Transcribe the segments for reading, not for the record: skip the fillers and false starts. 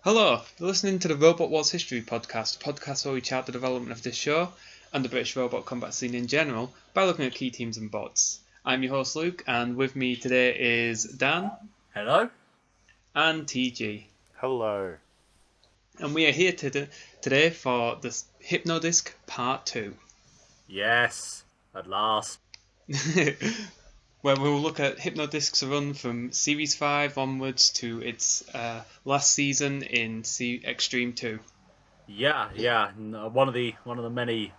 Hello, you're listening to the Robot Wars History podcast, a podcast where we chart the development of this show and the British robot combat scene in general by looking at key teams and bots. I'm your host Luke, and with me today is Dan. Hello. And TG. Hello. And we are here today for the Hypno-Disc Part 2. Yes, at last. Where we'll look at Hypno-Disc's run from Series 5 onwards to its last season in Extreme 2. Yeah. One of the many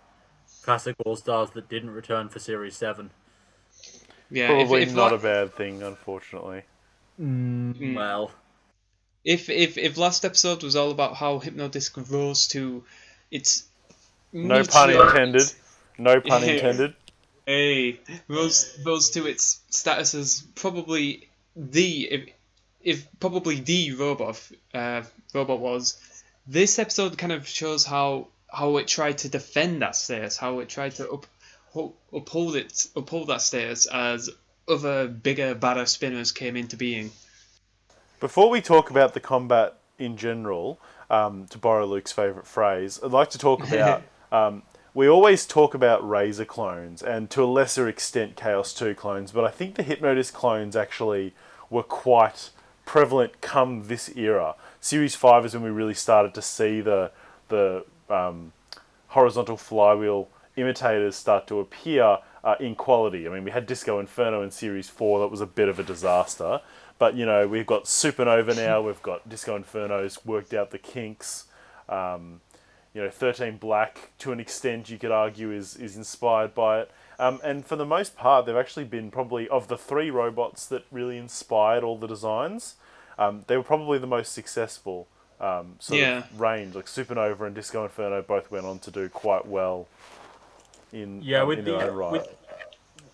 classic All-Stars that didn't return for Series 7. Yeah, Probably not a bad thing, unfortunately. Well, if last episode was all about how Hypno-Disc rose to its No pun intended. No pun intended. Hey, rose to its status as probably if probably the robot was. This episode kind of shows how it tried to defend that status, how it tried to uphold that status as other bigger, badder spinners came into being. Before we talk about the combat in general, to borrow Luke's favourite phrase, I'd like to talk about. We always talk about Razer clones, and to a lesser extent Chaos 2 clones, but I think the Hypno-Disc clones actually were quite prevalent come this era. Series 5 is when we really started to see the horizontal flywheel imitators start to appear in quality. I mean, we had Disco Inferno in Series 4, that was a bit of a disaster. But, you know, we've got Supernova now, we've got Disco Inferno's worked out the kinks. 13 Black, to an extent, you could argue, is inspired by it. And for the most part, they've actually been probably, of the three robots that really inspired all the designs, they were probably the most successful of range. Like Supernova and Disco Inferno both went on to do quite well in their own right.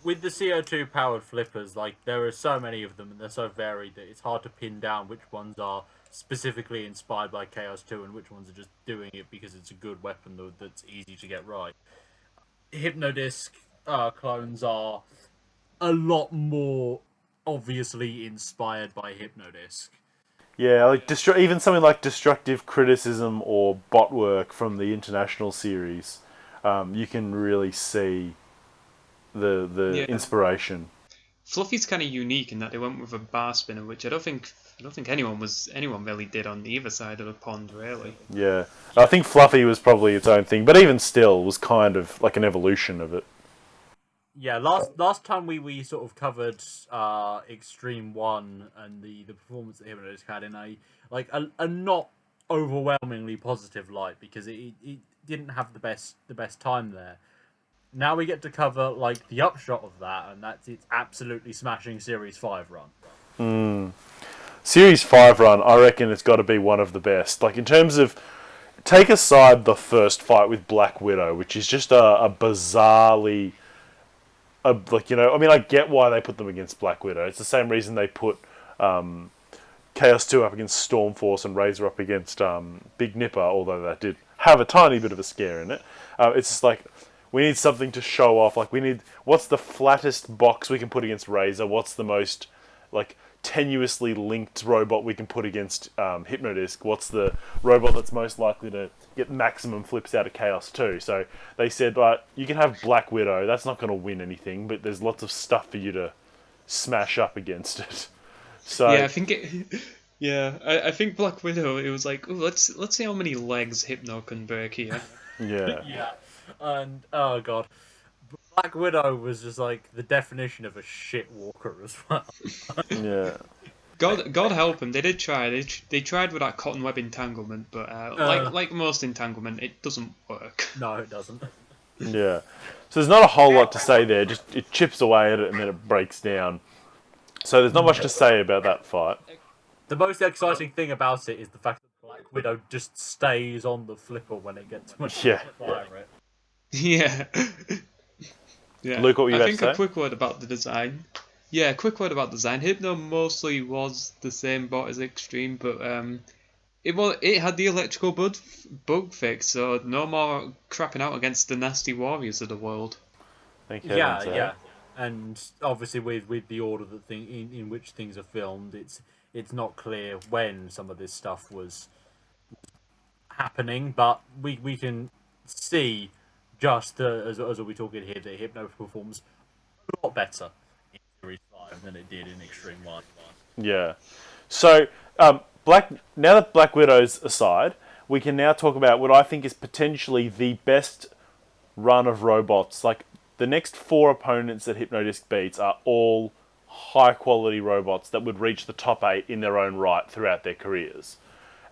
With the CO2 powered flippers, like there are so many of them and they're so varied that it's hard to pin down which ones are specifically inspired by Chaos 2 and which ones are just doing it because it's a good weapon that's easy to get right. Hypno-Disc clones are a lot more obviously inspired by Hypno-Disc. Yeah, like even something like Destructive Criticism or Bot Work from the International series, you can really see the inspiration. Fluffy's kind of unique in that they went with a bar spinner, which I don't think anyone really did on either side of the pond, really. Yeah, I think Fluffy was probably its own thing, but even still, was kind of like an evolution of it. Yeah, last time we sort of covered Extreme 1 and the performance that Hypno-Disc had in a not overwhelmingly positive light because it didn't have the best time there. Now we get to cover like the upshot of that, and that's its absolutely smashing Series 5 run. Series 5 run, I reckon it's got to be one of the best. Like in terms of, take aside the first fight with Black Widow, which is just a bizarrely, I get why they put them against Black Widow. It's the same reason they put Chaos 2 up against Stormforce and Razer up against Big Nipper, although that did have a tiny bit of a scare in it. It's just like, we need something to show off. Like, what's the flattest box we can put against Razer? What's the most, like, tenuously linked robot we can put against Hypno-Disc? What's the robot that's most likely to get maximum flips out of Chaos 2? So they said, you can have Black Widow. That's not going to win anything, but there's lots of stuff for you to smash up against it. So yeah, I think Black Widow. It was like, let's see how many legs Hypno can break here. Yeah. Yeah. And oh god, Black Widow was just like the definition of a shit walker as well. Yeah. God help them. They did try. They tried with that cotton web entanglement, but like most entanglement, it doesn't work. No, it doesn't. Yeah. So there's not a whole lot to say there. Just it chips away at it and then it breaks down. So there's not much to say about that fight. The most exciting thing about it is the fact that Black Widow just stays on the flipper when it gets much fire it. Yeah. Luke, what were you about to say? A quick word about the design. Yeah, quick word about design. Hypno mostly was the same bot as Extreme, but it had the electrical bug fix, so no more crapping out against the nasty warriors of the world. Thank you. Yeah. And obviously with the order that in which things are filmed, it's not clear when some of this stuff was happening, but we can see just as we talking here that Hypno performs a lot better in Series 5 than it did in Extreme 1. Yeah. So, Black. Now that Black Widow's aside, we can now talk about what I think is potentially the best run of robots. Like, the next 4 opponents that Hypno-Disc beats are all high-quality robots that would reach the top 8 in their own right throughout their careers.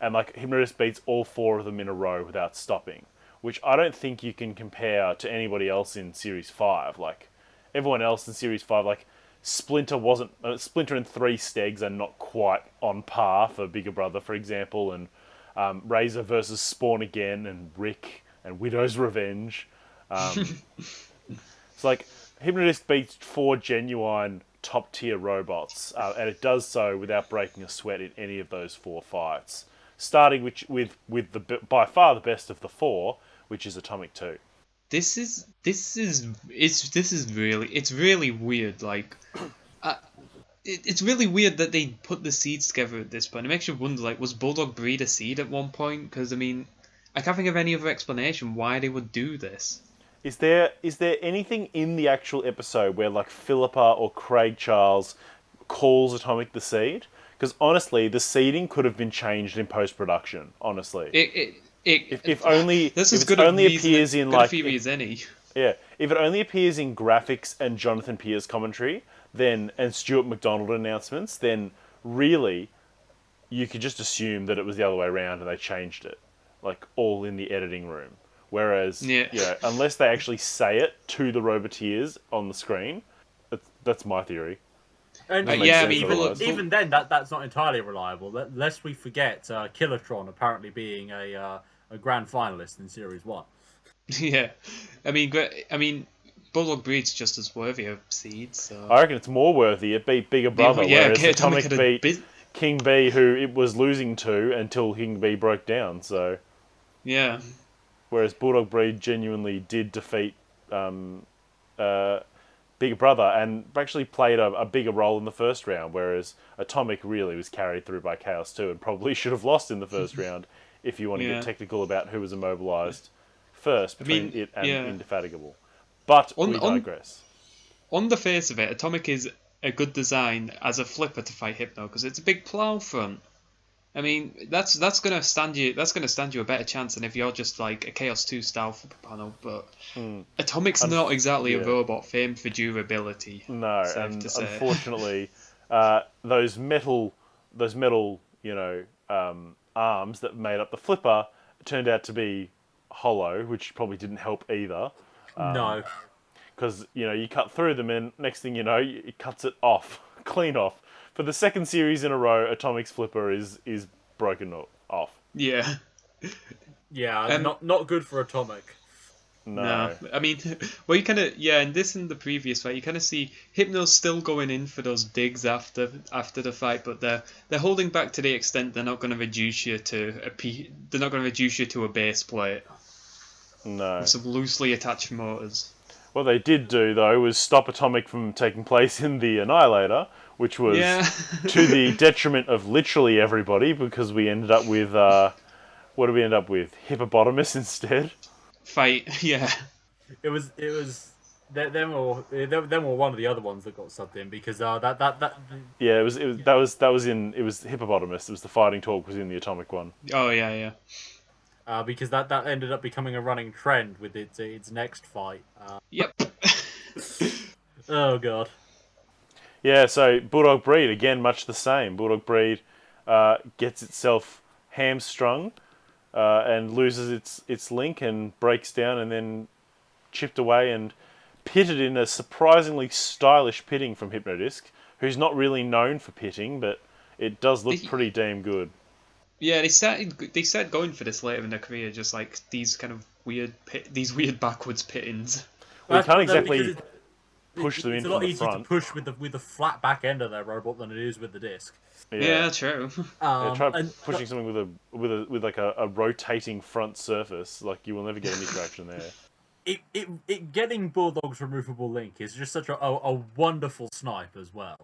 And, like, Hypno-Disc beats all 4 of them in a row without stopping, which I don't think you can compare to anybody else in Series 5. Like, everyone else in Series 5, like, Splinter and 3 Stegs are not quite on par for Bigger Brother, for example, and Razer versus Spawn Again and Rick and Widow's Revenge. It's like Hypno-Disc beats 4 genuine top tier robots, and it does so without breaking a sweat in any of those 4 fights. Starting with the by far the best of the 4, which is Atomic 2. This is really weird. Like, it's really weird that they put the seeds together at this point. It makes you wonder, like, was Bulldog Breed a seed at one point? Because I mean, I can't think of any other explanation why they would do this. Is there anything in the actual episode where, like, Philippa or Craig Charles calls Atomic the seed? Because honestly, the seeding could have been changed in post production. Honestly, if only this if is it good only reason, appears in good like theory as any. Yeah, if it only appears in graphics and Jonathan Pierce commentary, then and Stuart McDonald announcements, then really you could just assume that it was the other way around and they changed it, like, all in the editing room. Whereas, unless they actually say it to the Roboteers on the screen, that's my theory. And even then, that's not entirely reliable. Lest we forget, Killatron apparently being a grand finalist in Series 1. Yeah, I mean, Bulldog Breed's just as worthy of seeds. So. I reckon it's more worthy. It beat Bigger Brother, whereas Atomic beat King B, who it was losing to until King B broke down. So yeah. Whereas Bulldog Breed genuinely did defeat Bigger Brother and actually played a bigger role in the first round, whereas Atomic really was carried through by Chaos 2 and probably should have lost in the first round if you want to get technical about who was immobilised first between it and Indefatigable. But we digress. On the face of it, Atomic is a good design as a flipper to fight Hypno because it's a big plow front. I mean, that's gonna stand you a better chance than if you're just like a Chaos 2 style flipper panel. But Atomic's not exactly a robot famed for durability. No, and unfortunately, those metal arms that made up the flipper turned out to be hollow, which probably didn't help either. No, because you cut through them, and next thing you know, it cuts it off, clean off. For the second series in a row, Atomic's flipper is broken off. Yeah. Yeah, not good for Atomic. No. I mean, well, you kind of in this and the previous fight, you kind of see Hypno's still going in for those digs after the fight, but they're holding back to the extent they're not going to reduce you to a base plate. No. With some loosely attached motors. What they did do, though, was stop Atomic from taking place in the Annihilator, which was to the detriment of literally everybody, because we ended up with, what did we end up with? Hippopotamus instead? It was them or one of the other ones that got subbed in, because it was Hippopotamus. It was the fighting talk was in the Atomic one. Oh yeah. Because that ended up becoming a running trend with its next fight. Yep. Oh god. Yeah, so Bulldog Breed, again, much the same. Bulldog Breed gets itself hamstrung and loses its link and breaks down and then chipped away and pitted in a surprisingly stylish pitting from Hypno-Disc, who's not really known for pitting, but it does look pretty damn good. Yeah, they started going for this later in their career, just like these kind of weird backwards pittings. Well, you can't exactly push them in from the front. It's a lot easier to push with the flat back end of their robot than it is with the disc. Yeah, true. Try pushing something with like a rotating front surface. Like, you will never get any traction there. It getting Bulldog's removable link is just such a wonderful snipe as well.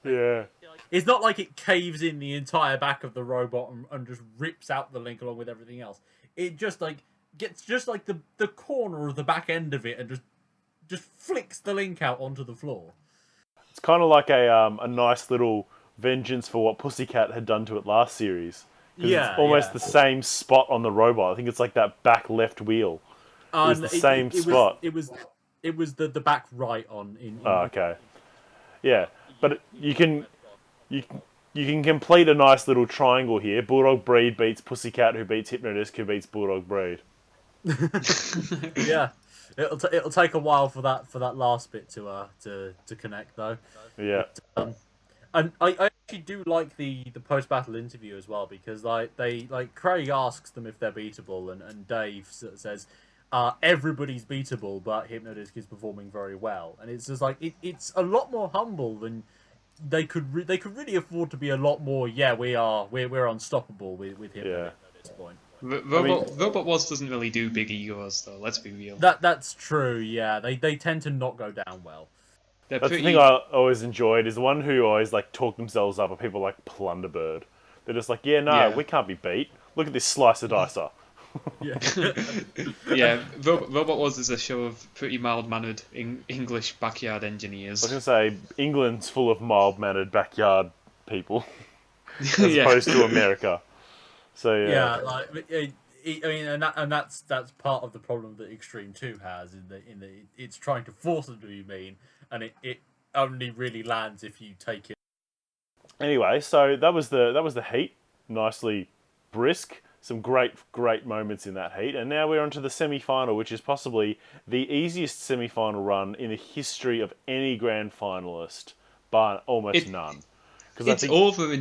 Yeah. It's not like it caves in the entire back of the robot and just rips out the link along with everything else. It just like gets just like the corner of the back end of it and just flicks the link out onto the floor. It's kind of like a nice little vengeance for what Pussycat had done to it last series. Because it's almost the same spot on the robot. I think it's like that back left wheel. It's the same spot. It was the back right on in okay. Yeah, but you can complete a nice little triangle here. Bulldog Breed beats Pussycat, who beats Hypno-Disc, who beats Bulldog Breed. Yeah, it'll take a while for that last bit to connect though. Yeah. But, and I actually do like the post battle interview as well, because Craig asks them if they're beatable, and Dave says everybody's beatable, but Hypno-Disc is performing very well, and it's just like it's a lot more humble than they could really afford to be. A lot more. Yeah, we're unstoppable with Hypno-Disc at this point. Robot Wars doesn't really do big egos though. Let's be real. That's true. Yeah, they tend to not go down well. That's the thing I always enjoyed, is the one who always like talk themselves up are people like Plunderbird. They're just like, we can't be beat. Look at this slicer dicer. Yeah. Yeah, Robot Wars is a show of pretty mild-mannered English backyard engineers. I was going to say, England's full of mild-mannered backyard people, as opposed to America. So yeah, and that's part of the problem that Extreme 2 has in the it's trying to force them to be mean, and it only really lands if you take it. Anyway, so that was the heat, nicely brisk. Some great moments in that heat, and now we're on to the semi-final, which is possibly the easiest semi-final run in the history of any grand finalist, bar almost none. Because over.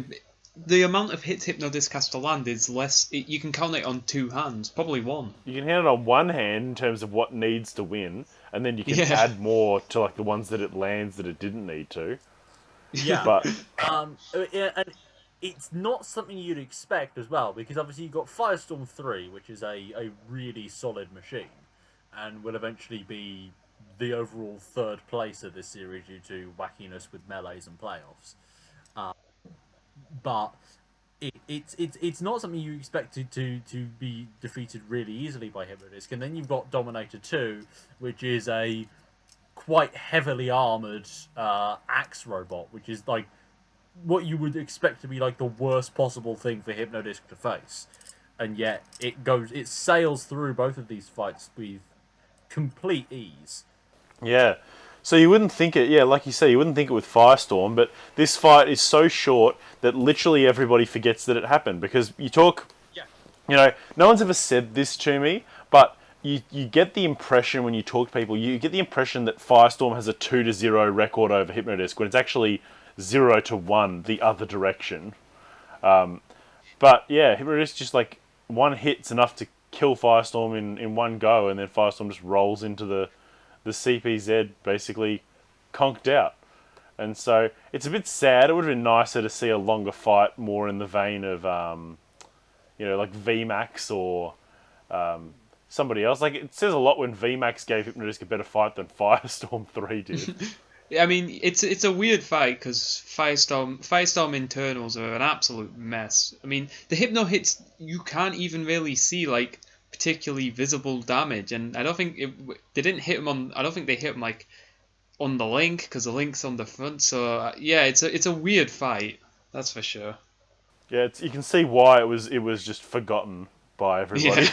The amount of hits Hypno-Disc has to land is less. You can count it on two hands, probably one. You can count it on one hand in terms of what needs to win, and then you can add more to like the ones that it lands that it didn't need to. Yeah, but and it's not something you'd expect as well, because obviously you've got Firestorm 3, which is a really solid machine, and will eventually be the overall third place of this series due to wackiness with melees and playoffs. But it's not something you expected to be defeated really easily by Hypno-Disc. And then you've got Dominator 2, which is a quite heavily armoured axe robot, which is like what you would expect to be like the worst possible thing for Hypno-Disc to face. And yet it sails through both of these fights with complete ease. Yeah. So you wouldn't think it, like you say, you wouldn't think it with Firestorm, but this fight is so short that literally everybody forgets that it happened, because you talk, no one's ever said this to me, but you get the impression when you talk to people, you get the impression that Firestorm has a 2-0 record over Hypno-Disc, when it's actually 0-1 the other direction. But yeah, Hypno-Disc just like one hit's enough to kill Firestorm in one go, and then Firestorm just rolls into the CPZ basically conked out. And so it's a bit sad. It would have been nicer to see a longer fight, more in the vein of, like VMAX or somebody else. Like, it says a lot when VMAX gave Hypno-Disc a better fight than Firestorm 3 did. I mean, it's a weird fight, because Firestorm internals are an absolute mess. I mean, the Hypno hits, you can't even really see, like, particularly visible damage, and I don't think they didn't hit him on. I don't think they hit him like on the link, because the link's on the front. So it's a weird fight, that's for sure. Yeah, you can see why it was just forgotten by everybody,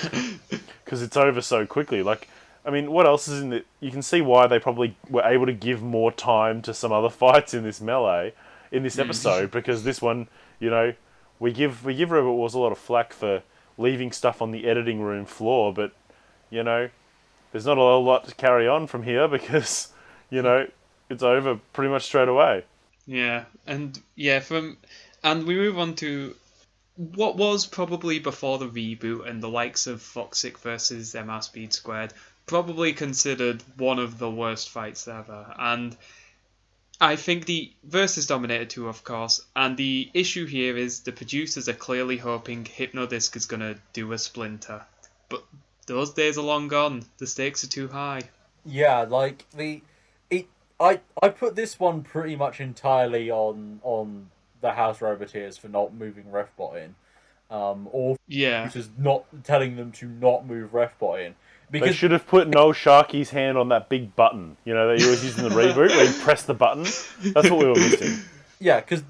because it's over so quickly. Like, I mean, what else is in it? You can see why they probably were able to give more time to some other fights in this melee, in this episode, because this one, we give Robot Wars a lot of flack for leaving stuff on the editing room floor, but there's not a lot to carry on from here, because it's over pretty much straight away. And we move on to what was probably before the reboot, and the likes of Foxic versus MR Speed Squared, probably considered one of the worst fights ever. And I think the versus Dominator 2, of course, and the issue here is the producers are clearly hoping Hypno-Disc is going to do a Splinter. But those days are long gone. The stakes are too high. Yeah, like, I put this one pretty much entirely on the House Roboteers for not moving Refbot in, or Yeah. just not telling them to not move Refbot in. They Because should have put Noel Sharkey's hand on that big button, you know, that he was using the reboot, where he pressed the button. That's what we were missing. yeah, because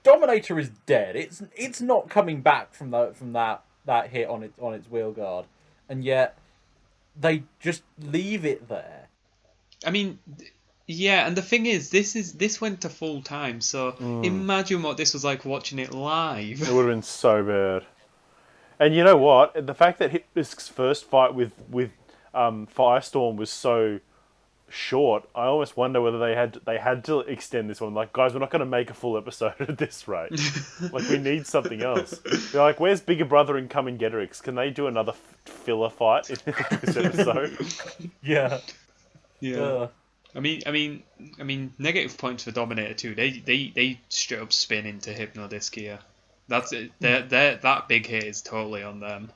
Dominator is dead. It's not coming back from that hit on its wheel guard, and yet they just leave it there. I mean, yeah, and the thing is, this went to full time, so imagine what this was like watching it live. It would have been so bad. And you know what? The fact that Hypno-Disc's first fight with Firestorm was so short, I almost wonder whether they had to extend this one. Like, guys, we're not going to make a full episode at this rate. Like, we need something else. They're like, where's Bigger Brother and Come and Get Her? Can they do another filler fight in this episode? Yeah. Yeah. I mean, negative points for Dominator too. They straight up spin into Hypno-Disc here. That's it. That big hit is totally on them.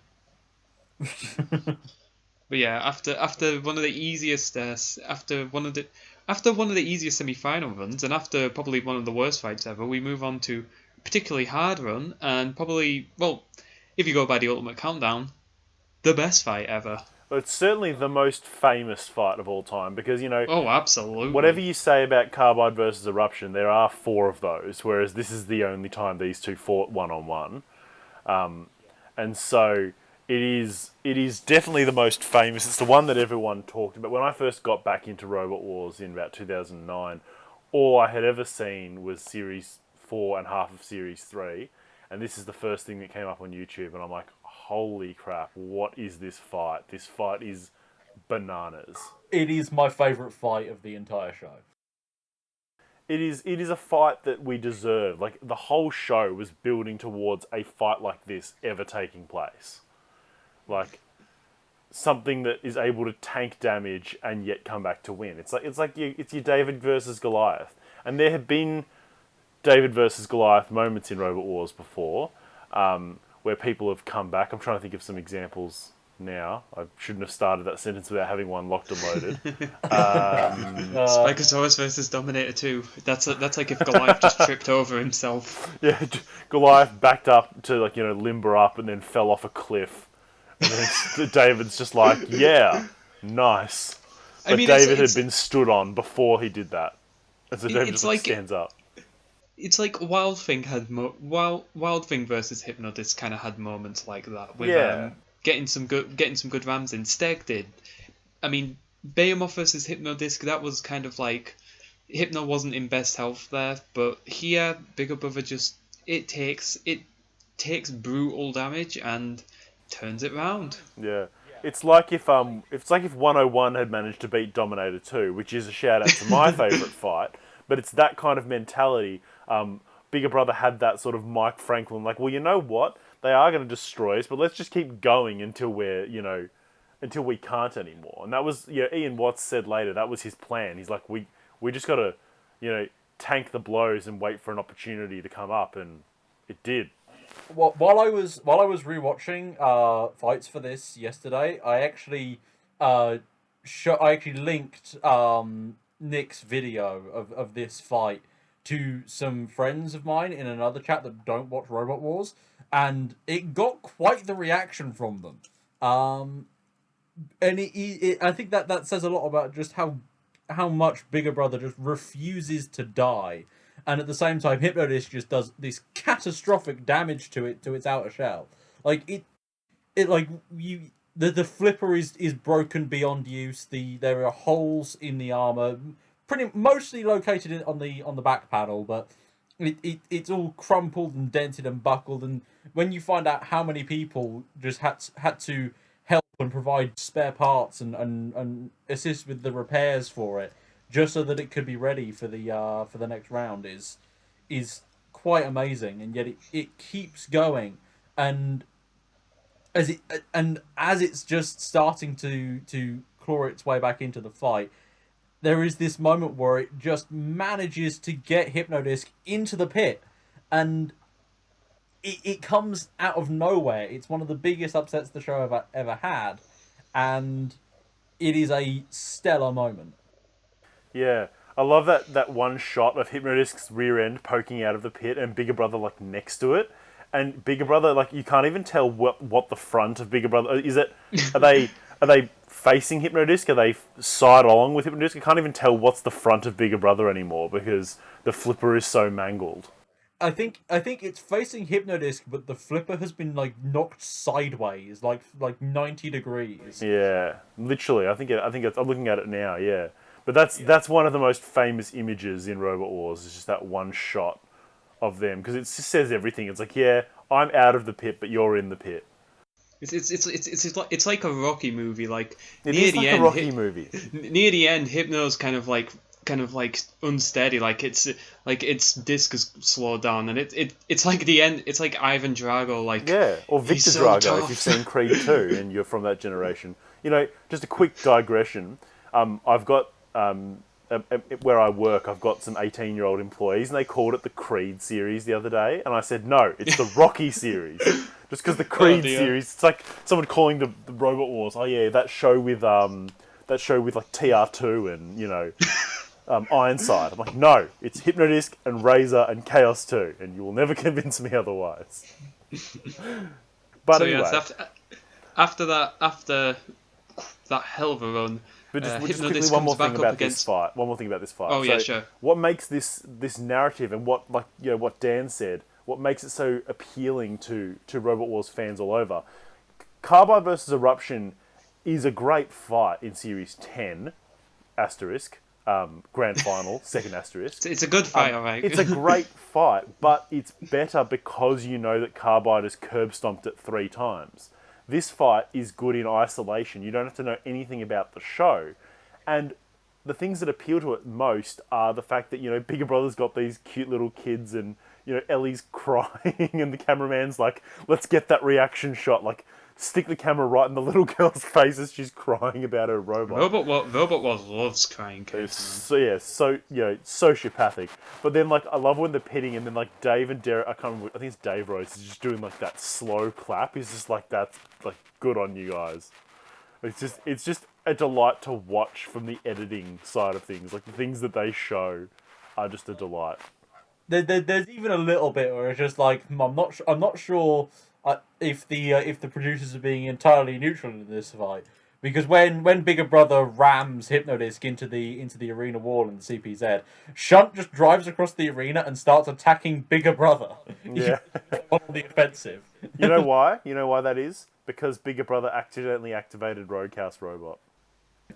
But yeah, after one of the easiest semi-final runs, and after probably one of the worst fights ever, we move on to a particularly hard run, and probably, well, if you go by the Ultimate Countdown, the best fight ever. It's certainly the most famous fight of all time, because, you know... Oh, absolutely. Whatever you say about Carbide versus Eruption, there are 4 of those, whereas this is the only time these two fought one-on-one. And so it is definitely the most famous. It's the one that everyone talked about. When I first got back into Robot Wars in about 2009, all I had ever seen was Series 4 and half of Series 3, and this is the first thing that came up on YouTube, and I'm like, holy crap, what is this fight? This fight is bananas. It is my favourite fight of the entire show. It is a fight that we deserve. Like, the whole show was building towards a fight like this ever taking place. Like, something that is able to tank damage and yet come back to win. It's your David versus Goliath. And there have been David versus Goliath moments in Robot Wars before, where people have come back. I'm trying to think of some examples now. I shouldn't have started that sentence without having one locked and loaded. Spikosaurus versus Dominator 2. That's like if Goliath just tripped over himself. Yeah, Goliath backed up to, like, you know, limber up and then fell off a cliff. And then David's just like, yeah, nice. But David had been stood on before he did that. And so David just stands up. It's like Wild Thing Wild Thing versus Hypno-Disc kind of had moments like that with getting some good rams in. Steg did. I mean, Behemoth versus Hypno-Disc, that was kind of like Hypno wasn't in best health there, but here Bigger Brother just it takes brutal damage and turns it round. Yeah. It's like if 101 had managed to beat Dominator 2, which is a shout out to my favourite fight, but it's that kind of mentality. Bigger Brother had that sort of Mike Franklin, like, well, you know what? They are going to destroy us, but let's just keep going until until we can't anymore. And that was, Ian Watts said later, that was his plan. He's like, we just got to, tank the blows and wait for an opportunity to come up, and it did. Well, while I was rewatching fights for this yesterday, I actually linked Nick's video of this fight to some friends of mine in another chat that don't watch Robot Wars, and it got quite the reaction from them. And I think that says a lot about just how much Bigger Brother just refuses to die, and at the same time, Hypno-Disc just does this catastrophic damage to its outer shell. Like the flipper is broken beyond use. There are holes in the armor, mostly located on the back panel, but it's all crumpled and dented and buckled. And when you find out how many people just had to help and provide spare parts and assist with the repairs for it, just so that it could be ready for the next round, is quite amazing. And yet it keeps going, and as it's just starting to claw its way back into the fight, there is this moment where it just manages to get Hypno-Disc into the pit, and it comes out of nowhere. It's one of the biggest upsets the show ever had, and it is a stellar moment. Yeah, I love that one shot of Hypno-Disc's rear end poking out of the pit and Bigger Brother like next to it. And Bigger Brother, like, you can't even tell what the front of Bigger Brother is. Are they facing Hypno-Disc? Are they side along with Hypno-Disc? I can't even tell what's the front of Bigger Brother anymore because the flipper is so mangled. I think it's facing Hypno-Disc, but the flipper has been like knocked sideways, like 90 degrees. Yeah, literally. I think I'm looking at it now. Yeah, but that's one of the most famous images in Robot Wars. It's just that one shot of them because it just says everything. It's like, yeah, I'm out of the pit, but you're in the pit. It's like a Rocky movie. Like It near is the like end, a Rocky movie. near the end, Hypno's kind of like unsteady. Like its disc is slowed down, and it's like the end. It's like Ivan Drago. Like, Yeah, or Victor he's so Drago tough. if you've seen Creed 2 and you're from that generation. You know, just a quick digression. I've got where I work, I've got some 18-year-old employees, and they called it the Creed series the other day, and I said, no, it's the Rocky series. Just because the Creed series, it's like someone calling the Robot Wars, oh yeah, that show with like TR2 and, you know, Ironside. I'm like, no, it's Hypno-Disc and Razer and Chaos 2, and you will never convince me otherwise. But So anyway. yes, after that hell of a run, But just Hypno-Disc quickly, one more comes thing back about up this against. fight. One more thing about this fight. Oh, yeah, sure. What makes this narrative and what, like, you know, what Dan said, what makes it so appealing to Robot Wars fans all over? Carbide versus Eruption is a great fight in Series 10, asterisk, grand final, second asterisk. It's a good fight, alright. It's a great fight, but it's better because you know that Carbide has curb stomped it 3 times. This fight is good in isolation. You don't have to know anything about the show. And the things that appeal to it most are the fact that, you know, Bigger Brother's got these cute little kids and, you know, Ellie's crying and the cameraman's like, let's get that reaction shot. Like, stick the camera right in the little girl's face as she's crying about her robot. Robot Wars loves crying kids. So yeah, so, you know, sociopathic. But then, like, I love when they're pitting and then, like, Dave and Derek, I can't remember, I think it's Dave Rose, is just doing, like, that slow clap. He's just like, that's, like, good on you guys. It's just a delight to watch from the editing side of things. Like, the things that they show are just a delight. There's even a little bit where it's just like, I'm not sure if the producers are being entirely neutral in this fight, because when Bigger Brother rams Hypno-Disc into the arena wall in the CPZ, Shunt just drives across the arena and starts attacking Bigger Brother. Yeah. On the offensive. You know why? You know why that is? Because Bigger Brother accidentally activated Roadcast Robot.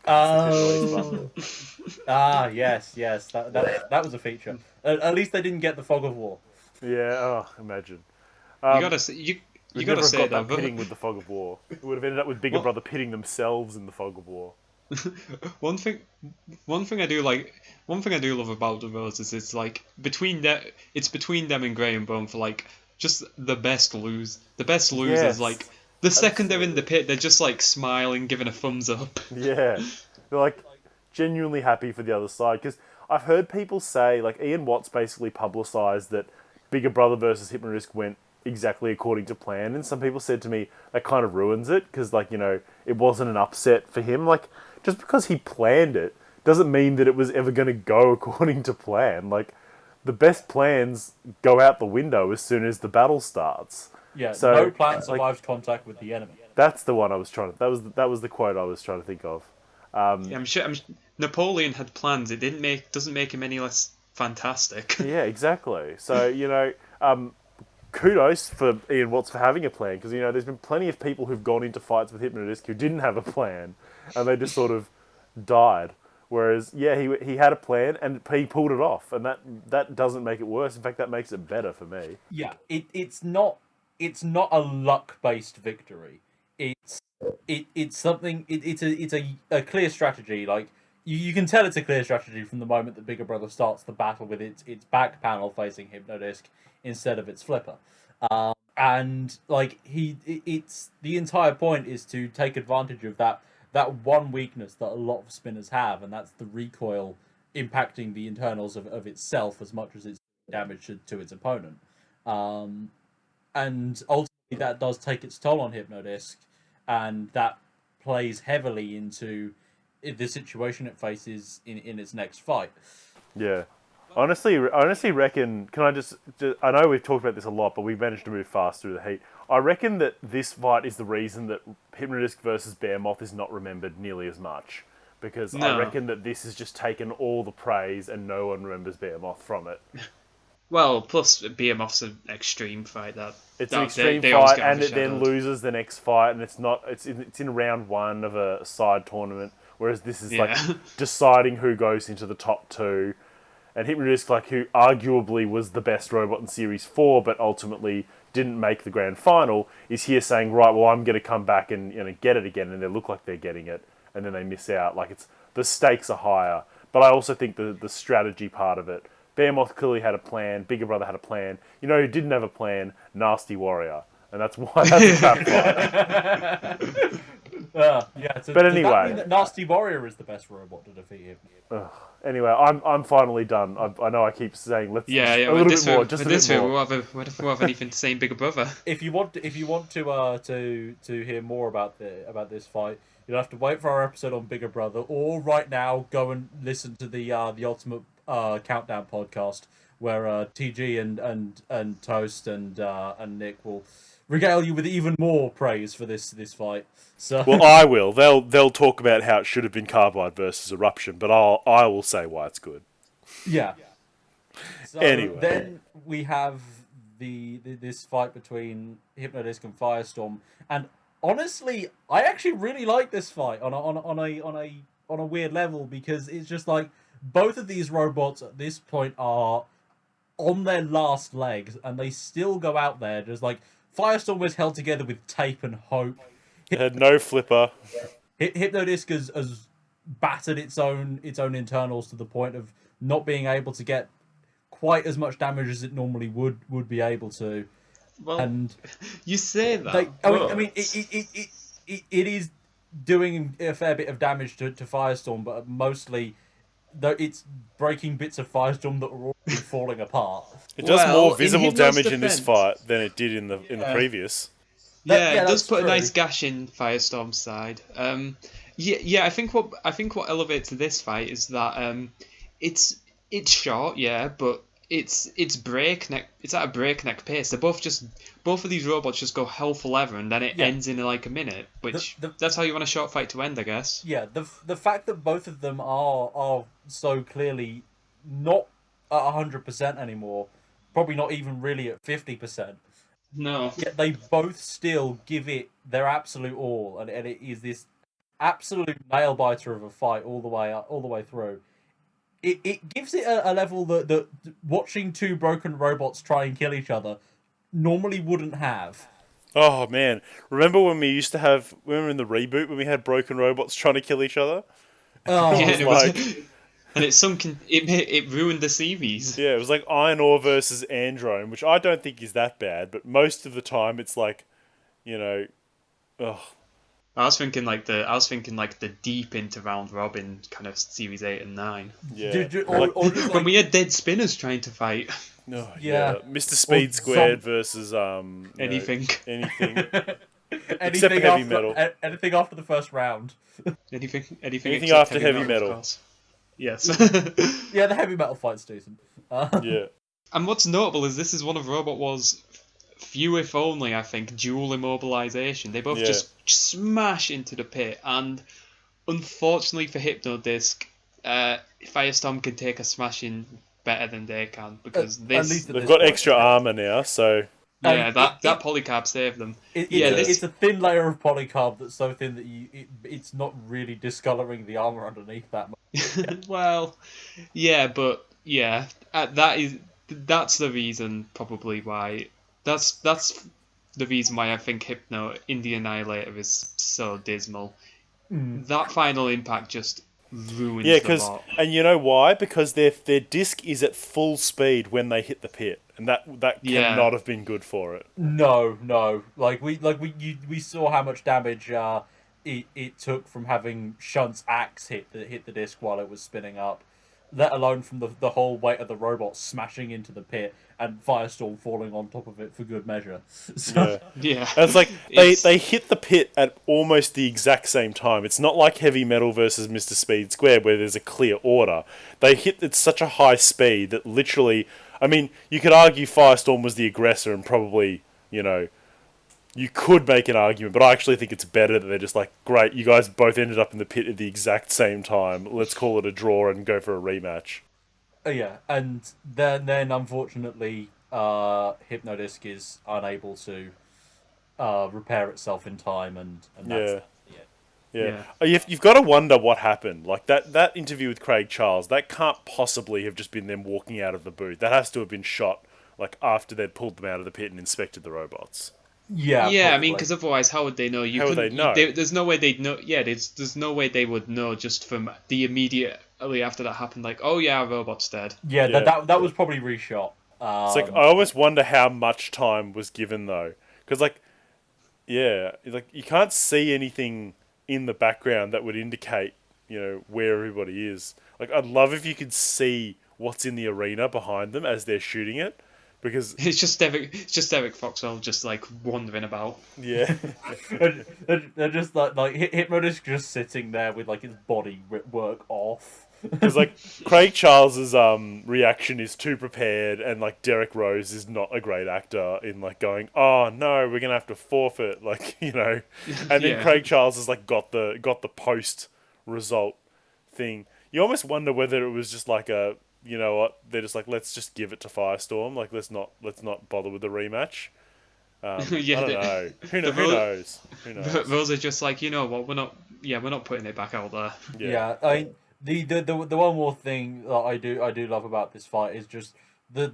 Oh. Yes. That was a feature. At least they didn't get the Fog of War. Yeah, oh, imagine. You gotta say, you gotta say that that. pitting with the Fog of War. It would have ended up with Bigger Brother pitting themselves in the Fog of War. One thing I do love about the Rose is it's like between them and Grey and Bone for like just the best lose. The best lose Yes. is like the second they're in the pit, they're just like smiling, giving a thumbs up. Yeah, they're like genuinely happy for the other side, because I've heard people say, like, Ian Watts basically publicised that Bigger Brother versus Hypno-Disc went exactly according to plan, and some people said to me that kind of ruins it, because, like, you know, it wasn't an upset for him. Like, just because he planned it doesn't mean that it was ever going to go according to plan. Like, the best plans go out the window as soon as the battle starts. Yeah, So, no plan survives contact with the enemy. That's the one I was trying to... That was the quote I was trying to think of. Yeah, I'm sure Napoleon had plans. It doesn't make him any less fantastic. Yeah, exactly. So, you know, kudos for Ian Watts for having a plan, because, you know, there's been plenty of people who've gone into fights with Hypno-Disc who didn't have a plan, and they just sort of died. Whereas, yeah, he had a plan, and he pulled it off, and that doesn't make it worse. In fact, that makes it better for me. Yeah, it's not a luck-based victory. It's something. It's a clear strategy. Like you can tell it's a clear strategy from the moment that Bigger Brother starts the battle with its back panel facing Hypno-Disc instead of its flipper. And like it's the entire point is to take advantage of that one weakness that a lot of spinners have, and that's the recoil impacting the internals of itself as much as it's damage to its opponent. And ultimately that does take its toll on Hypno-Disc, and that plays heavily into the situation it faces in its next fight. Yeah. I honestly reckon. Can I just? I know we've talked about this a lot, but we managed to move fast through the heat. I reckon that this fight is the reason that Hypno-Disc versus Behemoth is not remembered nearly as much, because I No. reckon that this has just taken all the praise and no one remembers Behemoth from it. Well, plus Behemoth's an extreme fight It's an extreme they always fight, get and it then overshadowed. loses the next fight, and it's in round one of a side tournament. Whereas this is like Yeah. deciding who goes into the top two. And Hypno-Disc, like, who arguably was the best robot in Series 4, but ultimately didn't make the grand final, is here saying, right, well, I'm going to come back and get it again, and they look like they're getting it, and then they miss out. Like, the stakes are higher. But I also think the strategy part of it, Behemoth clearly had a plan, Bigger Brother had a plan. You know who didn't have a plan? Nasty Warrior. And that's why that's a crap fight. Yeah. So But does anyway. that mean that Nasty Warrior is the best robot to defeat him? Anyway, I'm finally done. I know I keep saying let's Yeah, just yeah. a little bit more, just a bit more. We'll have anything to say in Bigger Brother. If you want to hear more about this fight, you'll have to wait for our episode on Bigger Brother, or right now go and listen to the Ultimate Countdown podcast, where TG and Toast and Nick will regale you with even more praise for this fight. So Well, I will. They'll talk about how it should have been Carbide versus Eruption, but I will say why it's good. yeah. So Anyway. then we have this fight between Hypno-Disc and Firestorm, and honestly, I actually really like this fight on a weird level, because it's just like both of these robots at this point are on their last legs, and they still go out there just like Firestorm was held together with tape and hope. It had no flipper. Hypno-Disc has battered its own internals to the point of not being able to get quite as much damage as it normally would be able to. Well, And you say that. I mean, it is doing a fair bit of damage to Firestorm, but mostly though it's breaking bits of Firestorm that were already falling apart. It does Well, more in visible Hypno's damage in this defense- fight than it did in the previous. Yeah, Yeah, it does that's put true. a nice gash in Firestorm's side. Yeah. I think what elevates this fight is that it's short, yeah, but it's breakneck. It's at a breakneck pace. Both of these robots just go hell for leather, and then it Yeah. ends in like a minute. Which that's how you want a short fight to end, I guess. Yeah, the fact that both of them are so clearly not at 100% anymore, probably not even really at 50%. No. Yet they both still give it their absolute all, and it is this absolute nail biter of a fight all the way through. It gives it a level that watching two broken robots try and kill each other normally wouldn't have. Oh man, remember when we used to have? Remember in the reboot when we had broken robots trying to kill each other? Oh, Yeah, it was, like- and it ruined the series. Yeah, it was like Iron Ore versus Androme, which I don't think is that bad, but most of the time it's like, ugh. I was thinking like the deep into round robin kind of series 8 and 9. Yeah. or just When like, we had dead spinners trying to fight Oh, Yeah. Mr. Speed Squared versus anything. anything. anything heavy after, metal. anything after the first round. Anything Anything except after heavy metal. of course. Yes. Yeah, the heavy metal fight's decent. Yeah. And what's notable is this is one of Robot War's few, if only, I think, dual immobilization. They both Yeah. just smash into the pit, and unfortunately for Hypno-Disc, Firestorm can take a smashing better than they can, because At this least at They've this got point. extra armor now, so yeah, And that polycarb saved them. Yeah, It's a thin layer of polycarb that's so thin that it's not really discoloring the armor underneath that much. Well, yeah, but yeah, that's the reason probably why that's the reason why I think Hypno in the Annihilator is so dismal. That final impact just ruins yeah, the bot. and you know why? Because their disc is at full speed when they hit the pit, and that Yeah. cannot have been good for it. No. We saw how much damage it took from having Shunt's axe hit the disc while it was spinning up. let alone from the whole weight of the robot smashing into the pit and Firestorm falling on top of it for good measure. So, Yeah. Yeah. And it's like It's they hit the pit at almost the exact same time. It's not like Heavy Metal versus Mr. Speed Squared where there's a clear order. They hit at such a high speed that literally, I mean, you could argue Firestorm was the aggressor and probably, you could make an argument, but I actually think it's better that they're just like, great, you guys both ended up in the pit at the exact same time. Let's call it a draw and go for a rematch. yeah, and then unfortunately, Hypno-Disc is unable to repair itself in time, and that's Yeah. it. Yeah. Yeah, Yeah. you've got to wonder what happened. Like that interview with Craig Charles, that can't possibly have just been them walking out of the booth. That has to have been shot like after they'd pulled them out of the pit and inspected the robots. Yeah, Yeah, I probably. mean, because otherwise, how would they know? You How would couldn't. they know? There's no way they'd know. Yeah, there's no way they would know just from the immediately after that happened. Like, oh yeah, our robot's dead. Yeah, Yeah. that was probably reshot. It's like I almost wonder how much time was given though, because like you can't see anything in the background that would indicate where everybody is. Like I'd love if you could see what's in the arena behind them as they're shooting it, because It's just Eric Foxwell just like wandering about. yeah. they're just like Hypno-Disc just sitting there with like his body work off. Because like Craig Charles's reaction is too prepared, and like Derek Rose is not a great actor in like going, oh no, we're gonna have to forfeit, and then Yeah. Craig Charles has like got the post result thing. You almost wonder whether it was just like a what, they're just like, let's just give it to Firestorm, like let's not bother with the rematch. Yeah, I don't know. Who Ro- knows? Who knows? Rose are just like, you know what, we're not putting it back out there. Yeah, I mean the one more thing that I do love about this fight is just the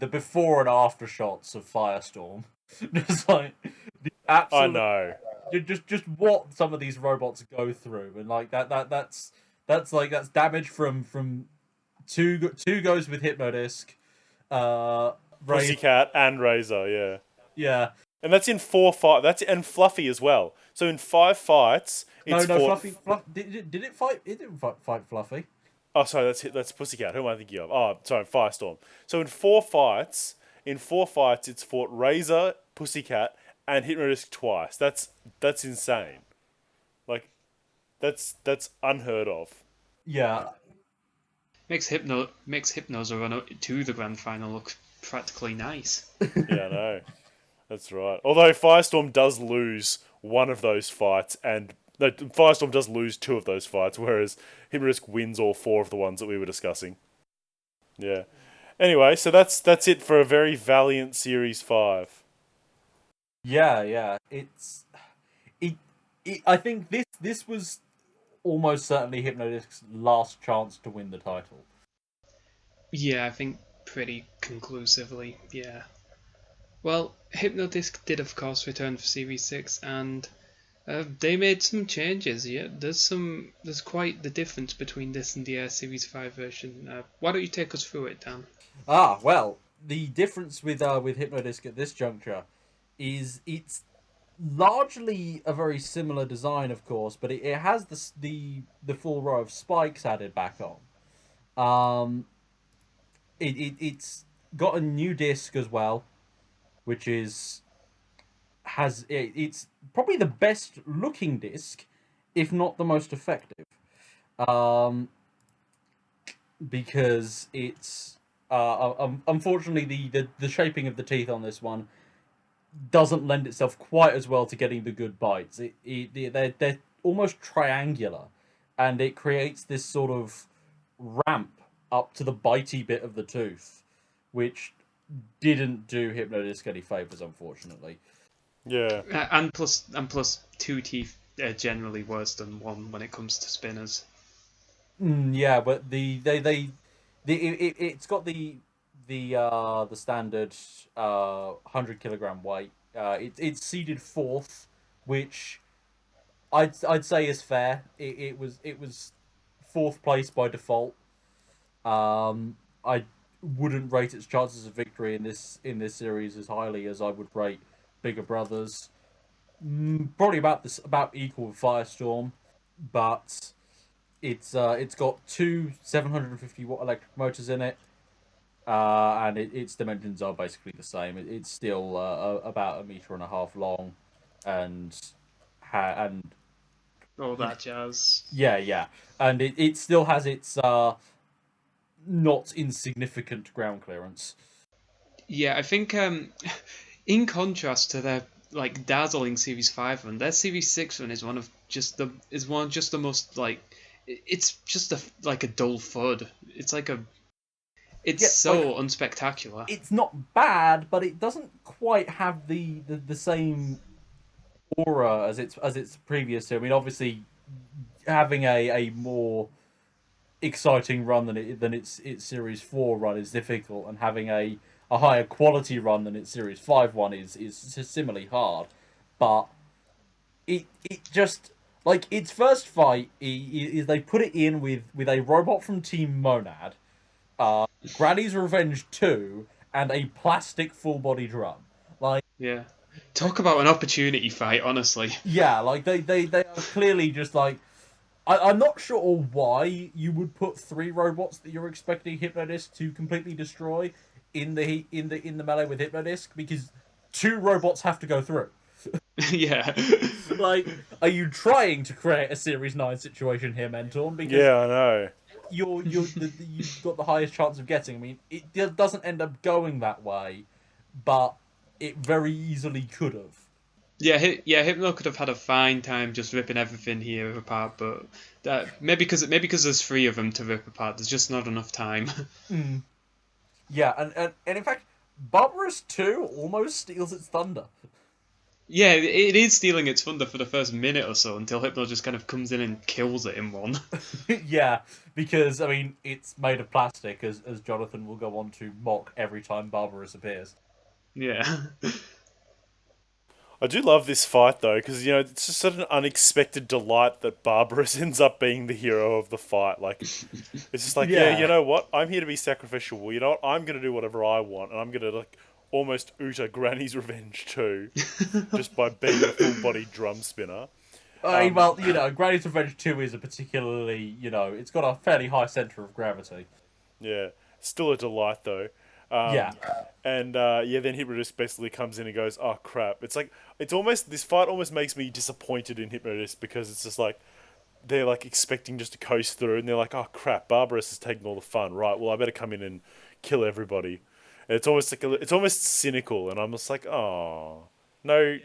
before and after shots of Firestorm. Just like the I absolute know. just what some of these robots go through, and like that's damage from two goes with Hypno-Disc, Ray, Pussycat and Razer, yeah. yeah. And that's in 4 fights. And Fluffy as well. So in 5 fights, No, it's no, fought... did it fight? It didn't fight Fluffy. Oh, sorry, that's Pussycat. Who am I thinking of? Oh, sorry, Firestorm. So in 4 fights, it's fought Razer, Pussycat, and Hypnodisc twice. That's insane. Like, that's unheard of. Yeah, Makes Hypno's run to the grand final look practically nice. Yeah, I know. That's right. Although Firestorm does lose one of those fights, and no, Firestorm does lose 2 of those fights, whereas Hypnodisc wins all 4 of the ones that we were discussing. Yeah. Anyway, so that's it for a very valiant Series 5. yeah. I think this was almost certainly Hypnodisc's last chance to win the title. Yeah, I think pretty conclusively. Yeah. Well, Hypno-Disc did of course return for Series 6, and they made some changes. Yeah, there's quite the difference between this and the Series 5 version. Why don't you take us through it, Dan? Well, the difference with Hypno-Disc at this juncture is it's largely a very similar design, of course, but it has the full row of spikes added back on. It's got a new disc as well, which it's probably the best looking disc, if not the most effective. Because it's unfortunately the shaping of the teeth on this one doesn't lend itself quite as well to getting the good bites. They're almost triangular, and it creates this sort of ramp up to the bitey bit of the tooth, which didn't do Hypno-Disc any favors, unfortunately. Yeah. And plus 2 teeth are generally worse than 1 when it comes to spinners. Yeah, but it's got the standard 100 kilogram weight. It's seeded 4th, which I'd say is fair. It was 4th place by default. I wouldn't rate its chances of victory in this series as highly as I would rate Bigger Brothers. Probably about equal with Firestorm, but It's got two 750-watt electric motors in it, and its dimensions are basically the same. It's still about 1.5 meters long, and and All that jazz. yeah, and it still has its not insignificant ground clearance. Yeah, I think in contrast to their like dazzling Series 5 run, their Series 6 run is one of just the most like it's just like a dull thud. It's Yeah, so unspectacular. it's not bad, but it doesn't quite have the same aura as its previous two. I mean, obviously, having a more exciting run than its Series 4 run is difficult, and having a higher quality run than its Series 5 one is similarly hard. But it just like its first fight is they put it in with a robot from Team Monad, Granny's Revenge 2, and a plastic full body drum. Like, Yeah. Talk about an opportunity fight, honestly. yeah, like they are clearly just like I'm not sure why you would put three robots that you're expecting Hypno-Disc to completely destroy in the melee with Hypno-Disc, because two robots have to go through. Yeah. Like, are you trying to create a Series 9 situation here, Mentorn? Because Yeah, I know. you've got the highest chance of getting. I mean, it doesn't end up going that way, but it very easily could have. Yeah, Hypno could have had a fine time just ripping everything here apart, but maybe because there's three of them to rip apart, there's just not enough time. Mm. Yeah, and in fact, Barbarous 2 almost steals its thunder. Yeah, it is stealing its thunder for the first minute or so until Hypno just kind of comes in and kills it in one. Yeah, because, I mean, it's made of plastic, as Jonathan will go on to mock every time Barbarous appears. Yeah. I do love this fight though, because it's just such an unexpected delight that Barbarous ends up being the hero of the fight. Like, it's just like, yeah, Yeah. you know what? I'm here to be sacrificial. Well, you know what? I'm gonna do whatever I want, and I'm gonna like almost utter Granny's Revenge too, just by being a full-bodied drum spinner. Well, Granny's Revenge 2 is a particularly, it's got a fairly high centre of gravity. Yeah, still a delight though. Yeah. And yeah, then Hypnodisc basically comes in and goes, "Oh crap!" This fight almost makes me disappointed in Hypnodisc, because it's just like they're like expecting just to coast through, and they're like, "Oh crap, Barbarous is taking all the fun, right? Well, I better come in and kill everybody." And it's almost like it's almost cynical, and I'm just like, "Oh, no,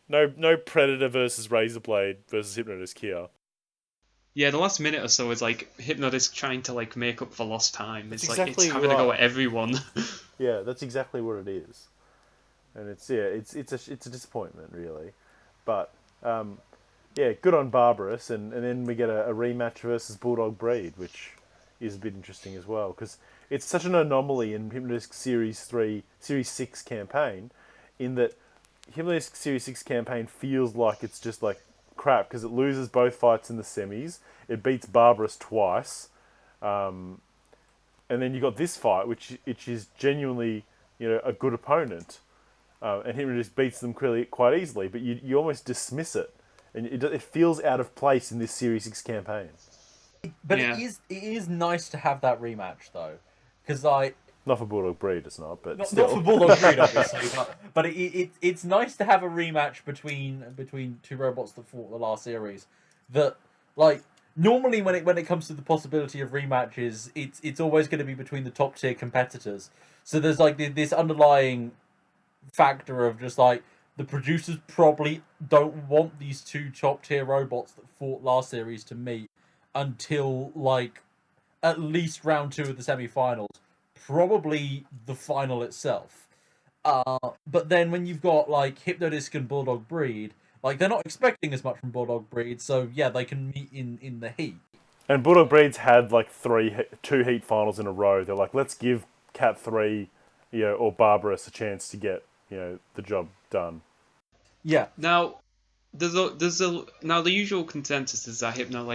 no Predator versus Razorblade versus Hypnodisc here." Yeah, the last minute or so is like Hypnodisc trying to like make up for lost time. That's It's like exactly it's having to go right. at everyone. Yeah, that's exactly what it is, and it's a disappointment really, but yeah, good on Barbarous, and then we get a rematch versus Bulldog Breed, which is a bit interesting as well, because it's such an anomaly in Hypnodisc Series 6 campaign, in that Hypnodisc Series 6 campaign feels like it's just like crap, because it loses both fights in the semis, it beats Barbarous twice, and then you got this fight, which is genuinely a good opponent, and he just beats them quite easily. But you almost dismiss it, and it feels out of place in this Series 6 campaign. But Yeah. it is nice to have that rematch, though. Because, Not for Bulldog Breed, it's not, but not still. for Bulldog Breed, obviously, but it's nice to have a rematch between two robots that fought the last series. That, like, normally when it comes to the possibility of rematches, it's always going to be between the top tier competitors. So there's like this underlying factor of just like the producers probably don't want these two top tier robots that fought last series to meet until like at least round two of the semi-finals, probably the final itself. But then when you've got like Hypnodisc and Bulldog Breed, like they're not expecting as much from Bulldog Breed, so yeah, they can meet in the heat. And Bulldog Breed's had like two heat finals in a row. They're like, let's give Cat 3, or Barbarous a chance to get the job done. Yeah, Now, now the usual consensus is that Hypno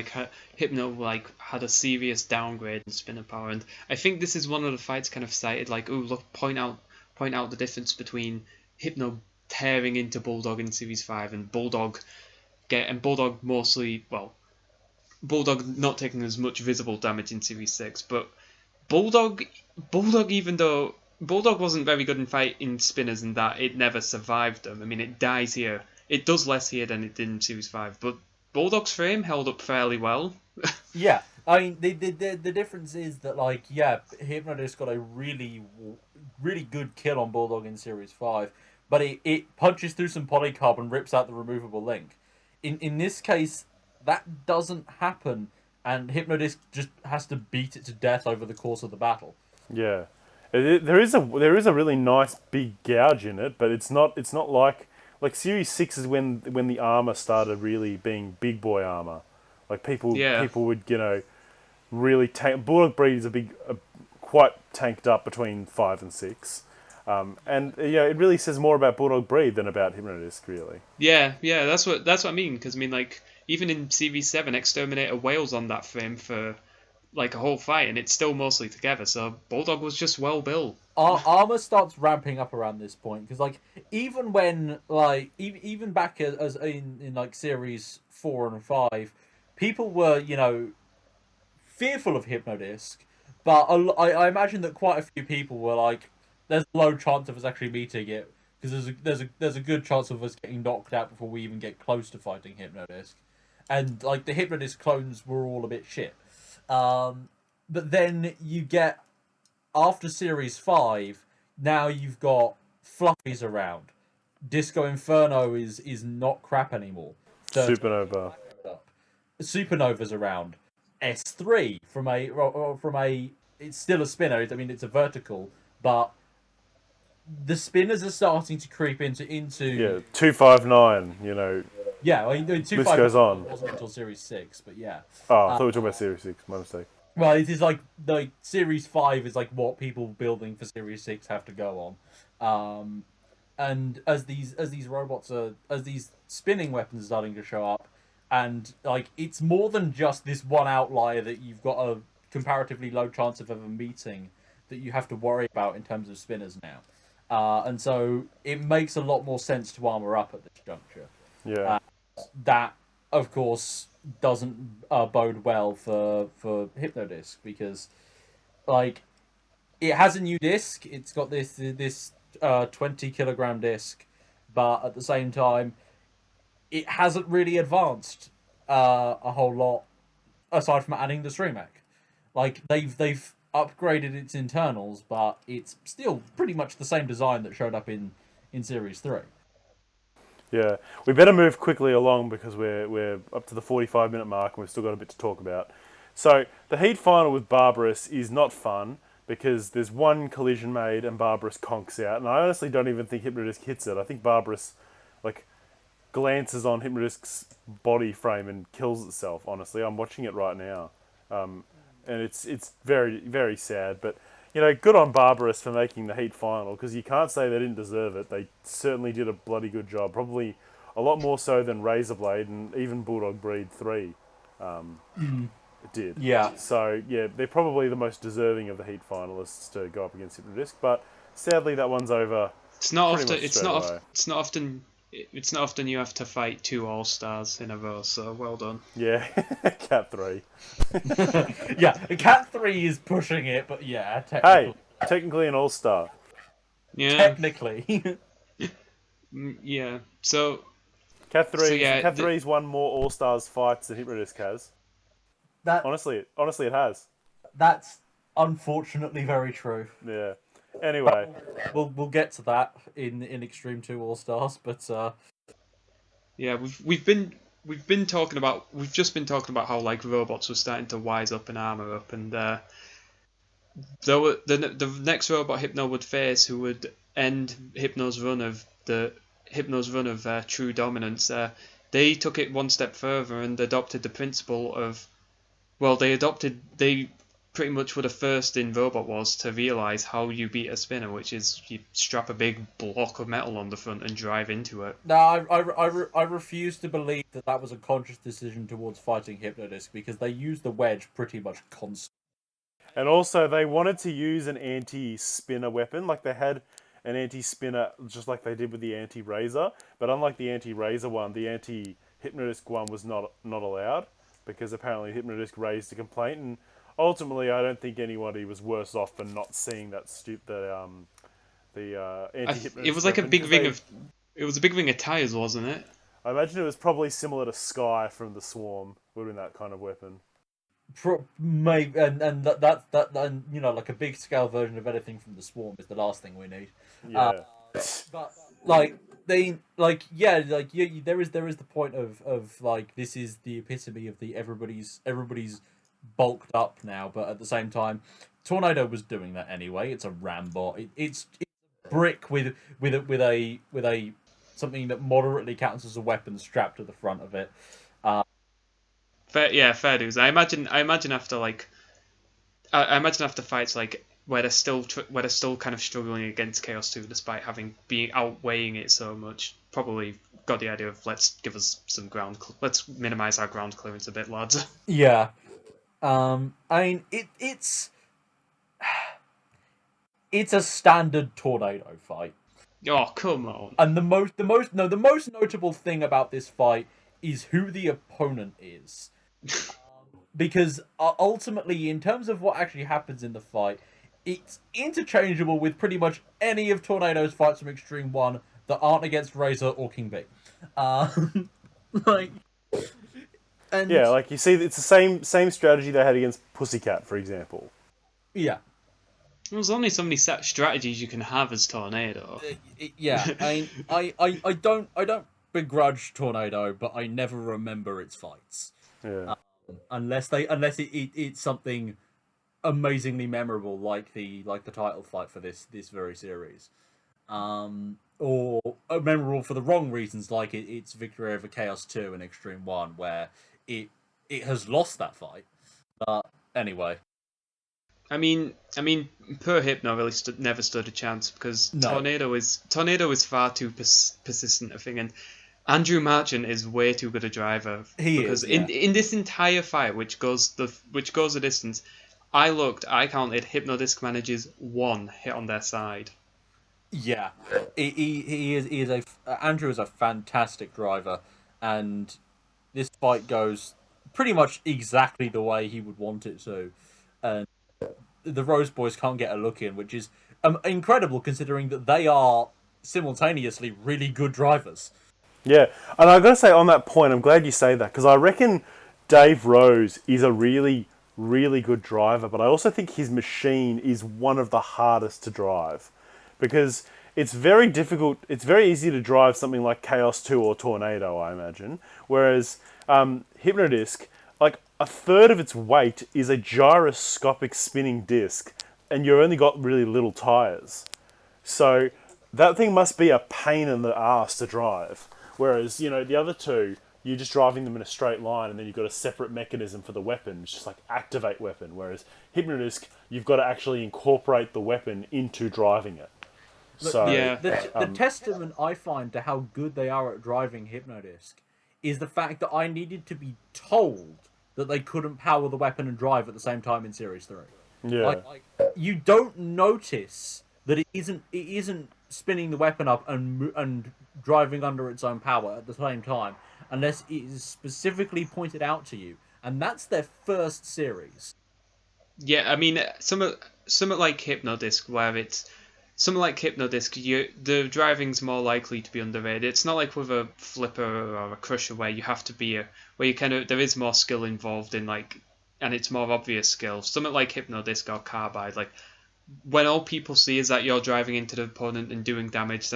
had a serious downgrade in spinner power, and I think this is one of the fights kind of cited like, oh look, point out the difference between Hypno tearing into Bulldog in Series 5 and Bulldog mostly, well, Bulldog not taking as much visible damage in Series 6, but Bulldog, even though Bulldog wasn't very good in fighting spinners in that it never survived them. I mean, it dies here. It does less here than it did in Series 5, but Bulldog's frame held up fairly well. Yeah, I mean the difference is that like Hypno-Disc got a really good kill on Bulldog in Series 5, but it punches through some polycarb and rips out the removable link. In this case, that doesn't happen, and Hypno-Disc just has to beat it to death over the course of the battle. Yeah, there is a really nice big gouge in it, but it's not like Series 6 is when the armor started really being big boy armor. Like people would really tank. Bulldog breed is quite tanked up between 5 and 6. And it really says more about Bulldog breed than about Hypno-Disc, really. Yeah, that's what I mean. Because I mean, like even in CV7, Exterminator wails on that frame for like a whole fight, and it's still mostly together. So Bulldog was just well built. Armor starts ramping up around this point because like even when like even back as in like Series 4 and 5, people were fearful of Hypno-Disc, but I imagine that quite a few people were like, there's a low chance of us actually meeting it because there's a good chance of us getting knocked out before we even get close to fighting Hypno-Disc, and like the Hypno-Disc clones were all a bit shit. But then you get after Series 5, now you've got fluffies around. Disco Inferno is not crap anymore. Supernova's around. S3 from a it's still a spinner. I mean, it's a vertical, but the spinners are starting to creep into 259. Yeah, I mean, 259 goes on. Wasn't until Series 6, but yeah. Oh, I thought we were talking about Series 6. My mistake. Well, it is like Series 5 is like what people building for Series 6 have to go on, and as these spinning weapons are starting to show up, and like it's more than just this one outlier that you've got a comparatively low chance of ever meeting that you have to worry about in terms of spinners now, and so it makes a lot more sense to armor up at this juncture. Yeah, that of course doesn't bode well for Hypno-Disc because like it has a new disc. It's got this 20 kilogram disc, but at the same time it hasn't really advanced a whole lot aside from adding the StreamHack. Like they've upgraded its internals, but it's still pretty much the same design that showed up in Series 3. Yeah, we better move quickly along because we're up to the 45-minute mark and we've still got a bit to talk about. So the heat final with Barbarous is not fun because there's one collision made and Barbarous conks out, and I honestly don't even think Hypno-Disc hits it. I think Barbarous glances on Hypno-Disc's body frame and kills itself. Honestly, I'm watching it right now, and it's very, very sad. But good on Barbarous for making the heat final because you can't say they didn't deserve it. They certainly did a bloody good job. Probably a lot more so than Razorblade and even Bulldog Breed 3 did. Yeah. So yeah, they're probably the most deserving of the heat finalists to go up against Hypno-Disc. But sadly, that one's over. It's not often you have to fight two all-stars in a row, so well done. Yeah, Cat 3. Yeah, Cat 3 is pushing it, but yeah, technically an all-star. Yeah. Technically. Yeah, so... Cat 3's won more all-stars fights than Hypno-Disc has. Honestly, it has. That's unfortunately very true. Yeah. Anyway, we'll get to that in Extreme 2 All Stars, but yeah, we've just been talking about how like robots were starting to wise up and armor up, and the next robot Hypno would face, who would end Hypno's run of true dominance. They took it one step further and adopted the principle of, they pretty much were the first in Robot Wars to realise how you beat a spinner, which is you strap a big block of metal on the front and drive into it. No, I refuse to believe that was a conscious decision towards fighting Hypno-Disc because they used the wedge pretty much constantly. And also, they wanted to use an anti-spinner weapon, like they had an anti-spinner just like they did with the anti-Razer, but unlike the anti-Razer one, the anti-Hypno-Disc one was not allowed. because apparently Hypno-Disc raised a complaint, and ultimately I don't think anybody was worse off for not seeing that anti-Hypno-Disc It was like a weapon, big 'cause ring of. It was a big ring of tires, wasn't it? I imagine it was probably similar to Sky from the Swarm, would have been that kind of weapon. Maybe, and that and like a big scale version of anything from the Swarm is the last thing we need. Yeah. But like there is the point of like this is the epitome of the everybody's bulked up now, but at the same time, Tornado was doing that anyway. It's a Rambot. It's a brick with a something that moderately counts as a weapon strapped to the front of it. Fair dues. I imagine after like, I imagine after fights like where they're still kind of struggling against Chaos 2 despite being outweighing it so much. Probably got the idea of let's minimize our ground clearance a bit, lads. Yeah, I mean it's a standard Tornado fight. Oh, come on. And the most notable thing about this fight is who the opponent is. Because ultimately, in terms of what actually happens in the fight, it's interchangeable with pretty much any of Tornado's fights from Extreme 1 that aren't against Razer or King B. Yeah, like you see, it's the same strategy they had against Pussycat, for example. Yeah. There's only so many set strategies you can have as Tornado. Yeah, I don't begrudge Tornado, but I never remember its fights. Yeah. Unless it's something amazingly memorable, like the title fight for this very series, or memorable for the wrong reasons, like its victory over Chaos 2 and Extreme 1, where it has lost that fight. But anyway. I mean, per Hypno really never stood a chance because No. Tornado is far too persistent a thing, and Andrew Marchant is way too good a driver. Because in this entire fight, which goes the distance, I counted Hypno-Disc manages 1 hit on their side. Yeah, Andrew is a fantastic driver, and this fight goes pretty much exactly the way he would want it to, and the Rose Boys can't get a look in, which is incredible considering that they are simultaneously really good drivers. Yeah, and I gotta say on that point, I'm glad you say that, because I reckon Dave Rose is a really, really good driver, but I also think his machine is one of the hardest to drive, because it's very difficult. It's very easy to drive something like Chaos 2 or Tornado, I imagine, whereas Hypno-Disc, like a third of its weight is a gyroscopic spinning disc, and you've only got really little tires, so that thing must be a pain in the ass to drive. Whereas, the other two, you're just driving them in a straight line, and then you've got a separate mechanism for the weapon. It's just like activate weapon. Whereas Hypno-Disc, you've got to actually incorporate the weapon into driving it. So Yeah. The testament I find to how good they are at driving Hypno-Disc is the fact that I needed to be told that they couldn't power the weapon and drive at the same time in Series 3. yeah, Like you don't notice that it isn't spinning the weapon up and driving under its own power at the same time unless it is specifically pointed out to you, and that's their first series. Yeah, I mean, something like Hypno-Disc, the driving's more likely to be underrated. It's not like with a flipper or a crusher where you have to be there is more skill involved in and it's more obvious skill. Something like Hypno-Disc or Carbide, like when all people see is that you're driving into the opponent and doing damage,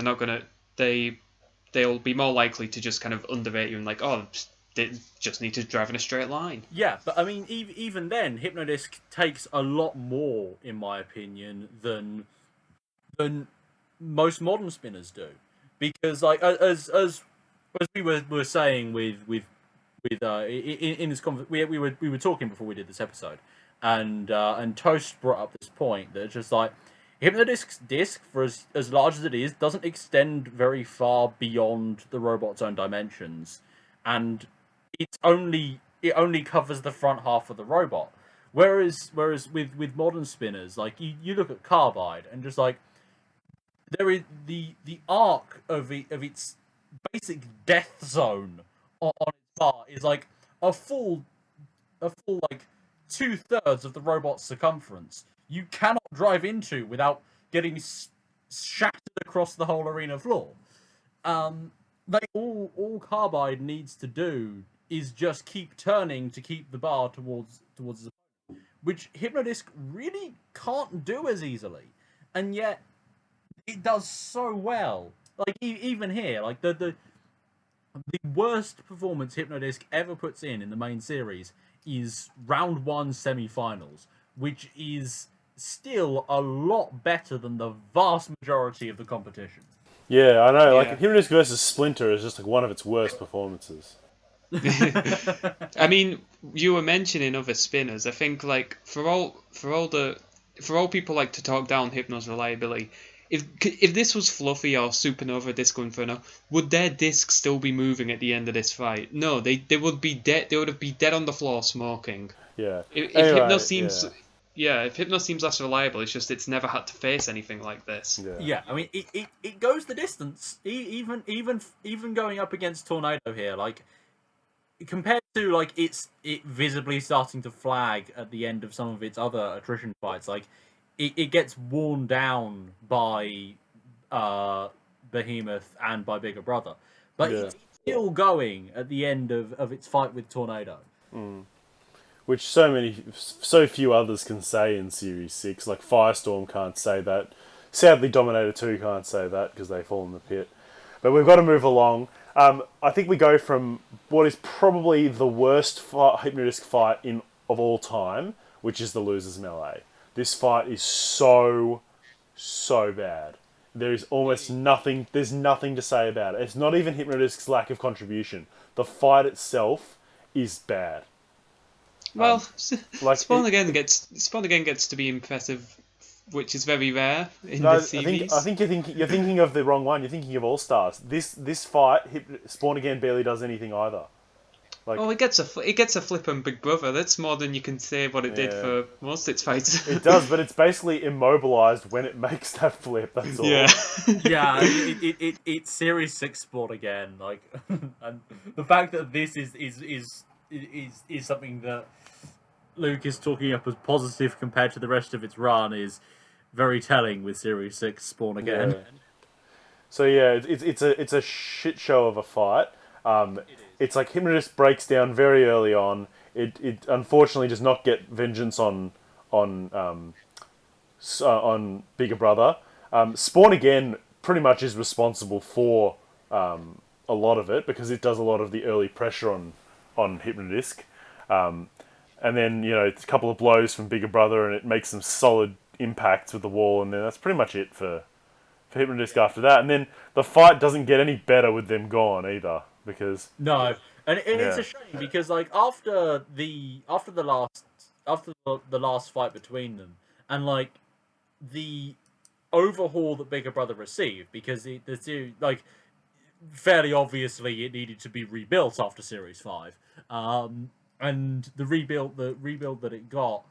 they'll be more likely to just kind of underrate you and they just need to drive in a straight line. Yeah, but I mean, even then, Hypno-Disc takes a lot more, in my opinion, than most modern spinners do, because as we were saying with in this we were talking before we did this episode, and Toast brought up this point that it's just like Hypno-Disc's disc, for as large as it is, doesn't extend very far beyond the robot's own dimensions, and it only covers the front half of the robot. Whereas with modern spinners, like you look at Carbide and just like there is the arc of its basic death zone on its bar is like a full like 2/3 of the robot's circumference. You cannot drive into without getting shattered across the whole arena floor. All Carbide needs to do is just keep turning to keep the bar towards his opponent, which Hypno-Disc really can't do as easily, and yet it does so well. Like even here, like the worst performance Hypno-Disc ever puts in the main series is round 1 semi-finals, which is still a lot better than the vast majority of the competition. Yeah, I know. Yeah. Like Hypno-Disc versus Splinter is just like one of its worst performances. I mean, you were mentioning other spinners. I think like for all people like to talk down Hypno's reliability. If this was Fluffy or Supernova Disco Inferno, would their disc still be moving at the end of this fight? No, they would be dead. They would be dead on the floor smoking. Yeah. If Anyway, Hypno seems, if Hypno seems less reliable, it's just it's never had to face anything like this. Yeah, I mean it goes the distance. Even going up against Tornado here, like compared to like it visibly starting to flag at the end of some of its other attrition fights, like it gets worn down by Behemoth and by Bigger Brother, but it's still going at the end of its fight with Tornado. Which so few others can say in Series 6. Like Firestorm can't say that. Sadly, Dominator 2 can't say that because they fall in the pit. But we've got to move along. I think we go from what is probably the worst Hypno-Disc fight of all time, which is the Losers Melee. This fight is so bad. There is almost nothing. There's nothing to say about it. It's not even Hypno-Disc's lack of contribution. The fight itself is bad. Well, Spawn again gets to be impressive, which is very rare in this series. I think you're thinking of the wrong one. You're thinking of All Stars. This fight, Spawn again barely does anything either. Like, it gets a flip on Big Brother. That's more than you can say what it did for most of its fights. It does, but it's basically immobilized when it makes that flip. That's all. Yeah. Yeah, it's Series 6 Spawn again. Like, and the fact that this is something that Luke is talking up as positive compared to the rest of its run is very telling with Series 6 Spawn again. Yeah. So yeah, it's a shit show of a fight. It's like Hypno-Disc breaks down very early on. It unfortunately does not get vengeance on Bigger Brother. Spawn again pretty much is responsible for a lot of it because it does a lot of the early pressure on Hypno-Disc. And then, a couple of blows from Bigger Brother and it makes some solid impacts with the wall, and then that's pretty much it for Hypno-Disc after that. And then the fight doesn't get any better with them gone either, because... No, and it's a shame because like after the last fight between them, and like the overhaul that Bigger Brother received, because fairly obviously it needed to be rebuilt after Series 5. And the rebuild that it got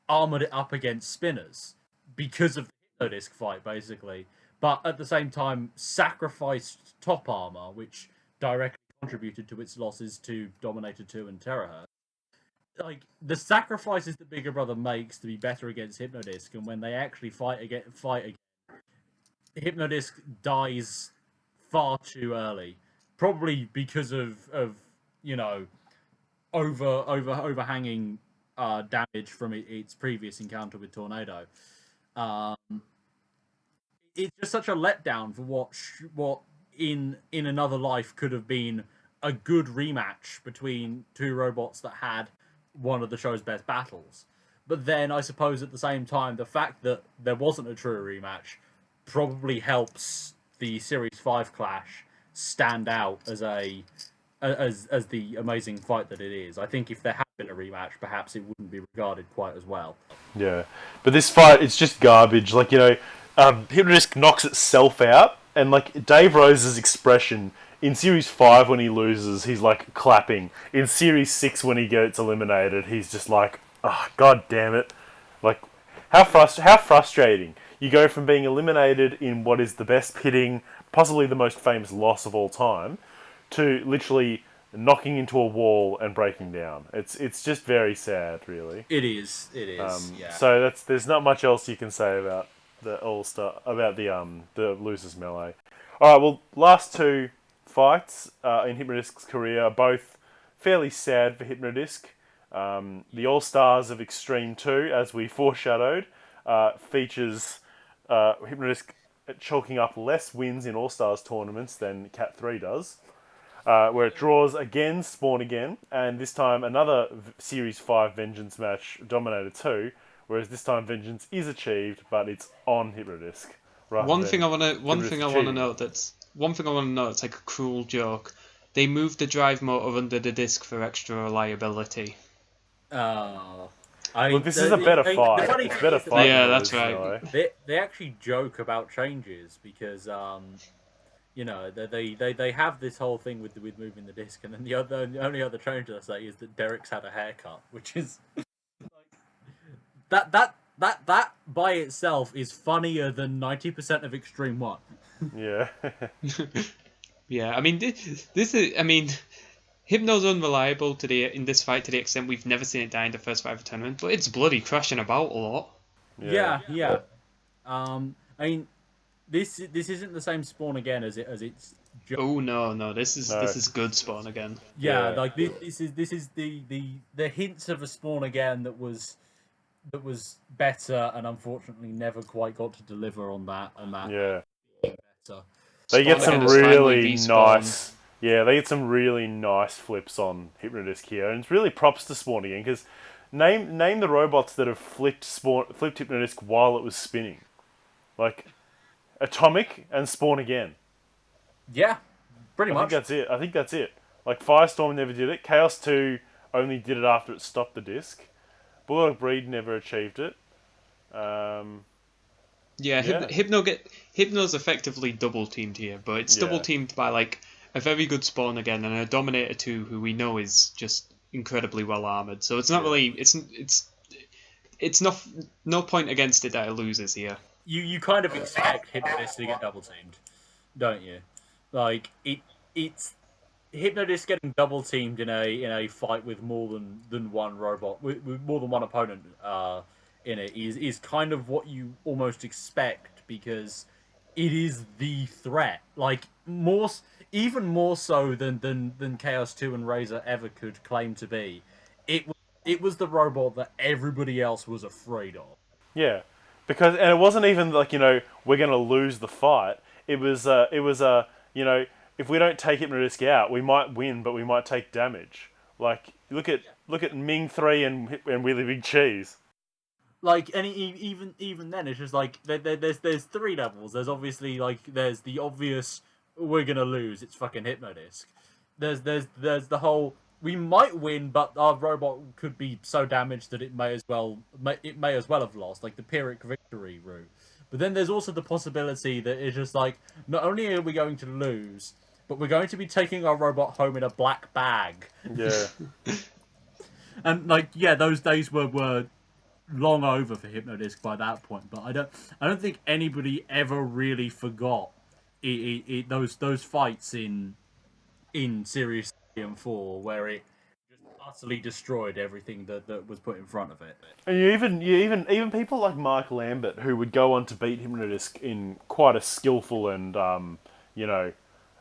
armored it up against spinners because of the Hypno-Disc fight, basically. But at the same time, sacrificed top armor, which directly contributed to its losses to Dominator 2 and Terahertz. Like, the sacrifices that Bigger Brother makes to be better against Hypno-Disc, and when they actually fight again, Hypno-Disc dies far too early. Probably because of overhanging damage from its previous encounter with Tornado. It's just such a letdown for what in another life could have been a good rematch between two robots that had one of the show's best battles. But then I suppose at the same time, the fact that there wasn't a true rematch probably helps the Series 5 clash stand out as the amazing fight that it is. I think if there had been a rematch, perhaps it wouldn't be regarded quite as well. Yeah, but this fight, it's just garbage. Like, Hypno-Disc knocks itself out, and like Dave Rose's expression in Series 5 when he loses, he's like clapping. In Series 6 when he gets eliminated, he's just like, oh, god damn it. Like, how frustrating. You go from being eliminated in what is the best pitting, possibly the most famous loss of all time, to literally knocking into a wall and breaking down. It's just very sad, really. It is. Yeah. So there's not much else you can say about the the losers melee. All right, well, last two fights in Hypno-Disc's career are both fairly sad for Hypno-Disc. The All Stars of Extreme 2, as we foreshadowed, features Hypno-Disc chalking up less wins in All Stars tournaments than Cat 3 does. Where it draws again, Spawn again, and this time another Series 5 Vengeance match, Dominator 2, whereas this time Vengeance is achieved, but it's on Hypno-Disc. One thing I want to note that's like a cruel joke. They moved the drive motor under the disc for extra reliability. Oh. Look, this is a better fight. It's better fight. Yeah, that's right. They actually joke about changes because you know, they have this whole thing with moving the disc, and then the only other change I say is that Derek's had a haircut, which is like, that by itself is funnier than 90% of Extreme 1. Yeah. Yeah, I mean this is Hypno's unreliable in this fight to the extent we've never seen it die in the first fight of a tournament, but it's bloody crashing about a lot. Yeah. I mean, this isn't the same Spawn again as it's. Oh no! This is good Spawn again. Yeah, like this is the hints of a Spawn again that was better, and unfortunately never quite got to deliver on that. Yeah. Better. They get some really nice. Yeah, they get some really nice flips on Hypno-Disc here, and it's really props to Spawn again because name the robots that have flipped Hypno-Disc while it was spinning, like Atomic and Spawn again. Yeah, pretty much. I think that's it. Like Firestorm never did it. Chaos 2 only did it after it stopped the disc. Bulldog Breed never achieved it. Hypno's effectively double teamed here, but it's double teamed by like a very good Spawn again and a Dominator 2 who we know is just incredibly well armored. So it's not really it's no point against it that it loses here. You kind of expect Hypno-Disc to get double teamed, don't you? Like it's Hypno-Disc getting double teamed in a fight with more than one robot, with more than one opponent in it is kind of what you almost expect because it is the threat. Like even more so than Chaos 2 and Razer ever could claim to be. It was the robot that everybody else was afraid of. Yeah. And it wasn't even like, we're going to lose the fight. It was if we don't take Hypno-Disc out, we might win, but we might take damage. Like, look at Ming 3 and Really Big Cheese. Like, and even then, it's just like there's three levels. There's obviously there's the obvious we're gonna lose. It's fucking Hypno-Disc. There's the whole we might win, but our robot could be so damaged that it may as well have lost, like the Pyrrhic victory route. But then there's also the possibility that it's just like not only are we going to lose, but we're going to be taking our robot home in a black bag. Yeah. And those days were long over for Hypno-Disc by that point. But I don't think anybody ever really forgot those fights in Series 3 and 4 where it just utterly destroyed everything that was put in front of it. And even people like Mark Lambert, who would go on to beat Hypno-Disc in quite a skillful and a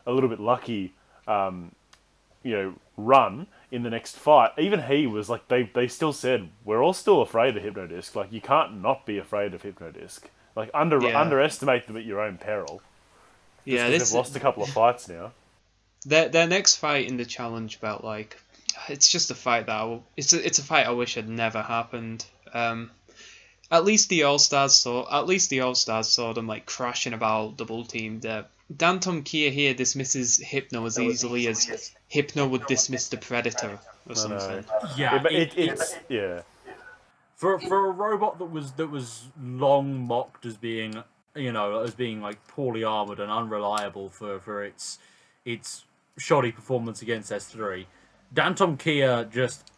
little bit lucky run in the next fight. Even he was like they still said we're all still afraid of Hypno-Disc. Like you can't not be afraid of Hypno-Disc. Like underestimate them at your own peril. They've lost a couple of fights now. Their next fight in the challenge belt, it's just a fight it's a fight I wish had never happened. At least the All Stars saw them crashing about double teamed. Danton Kia here dismisses Hypno as easily as Hypno would dismiss the Predator or something. Yeah, it's for a robot that was long mocked as being poorly armored and unreliable for its shoddy performance against S3. Danton Kia just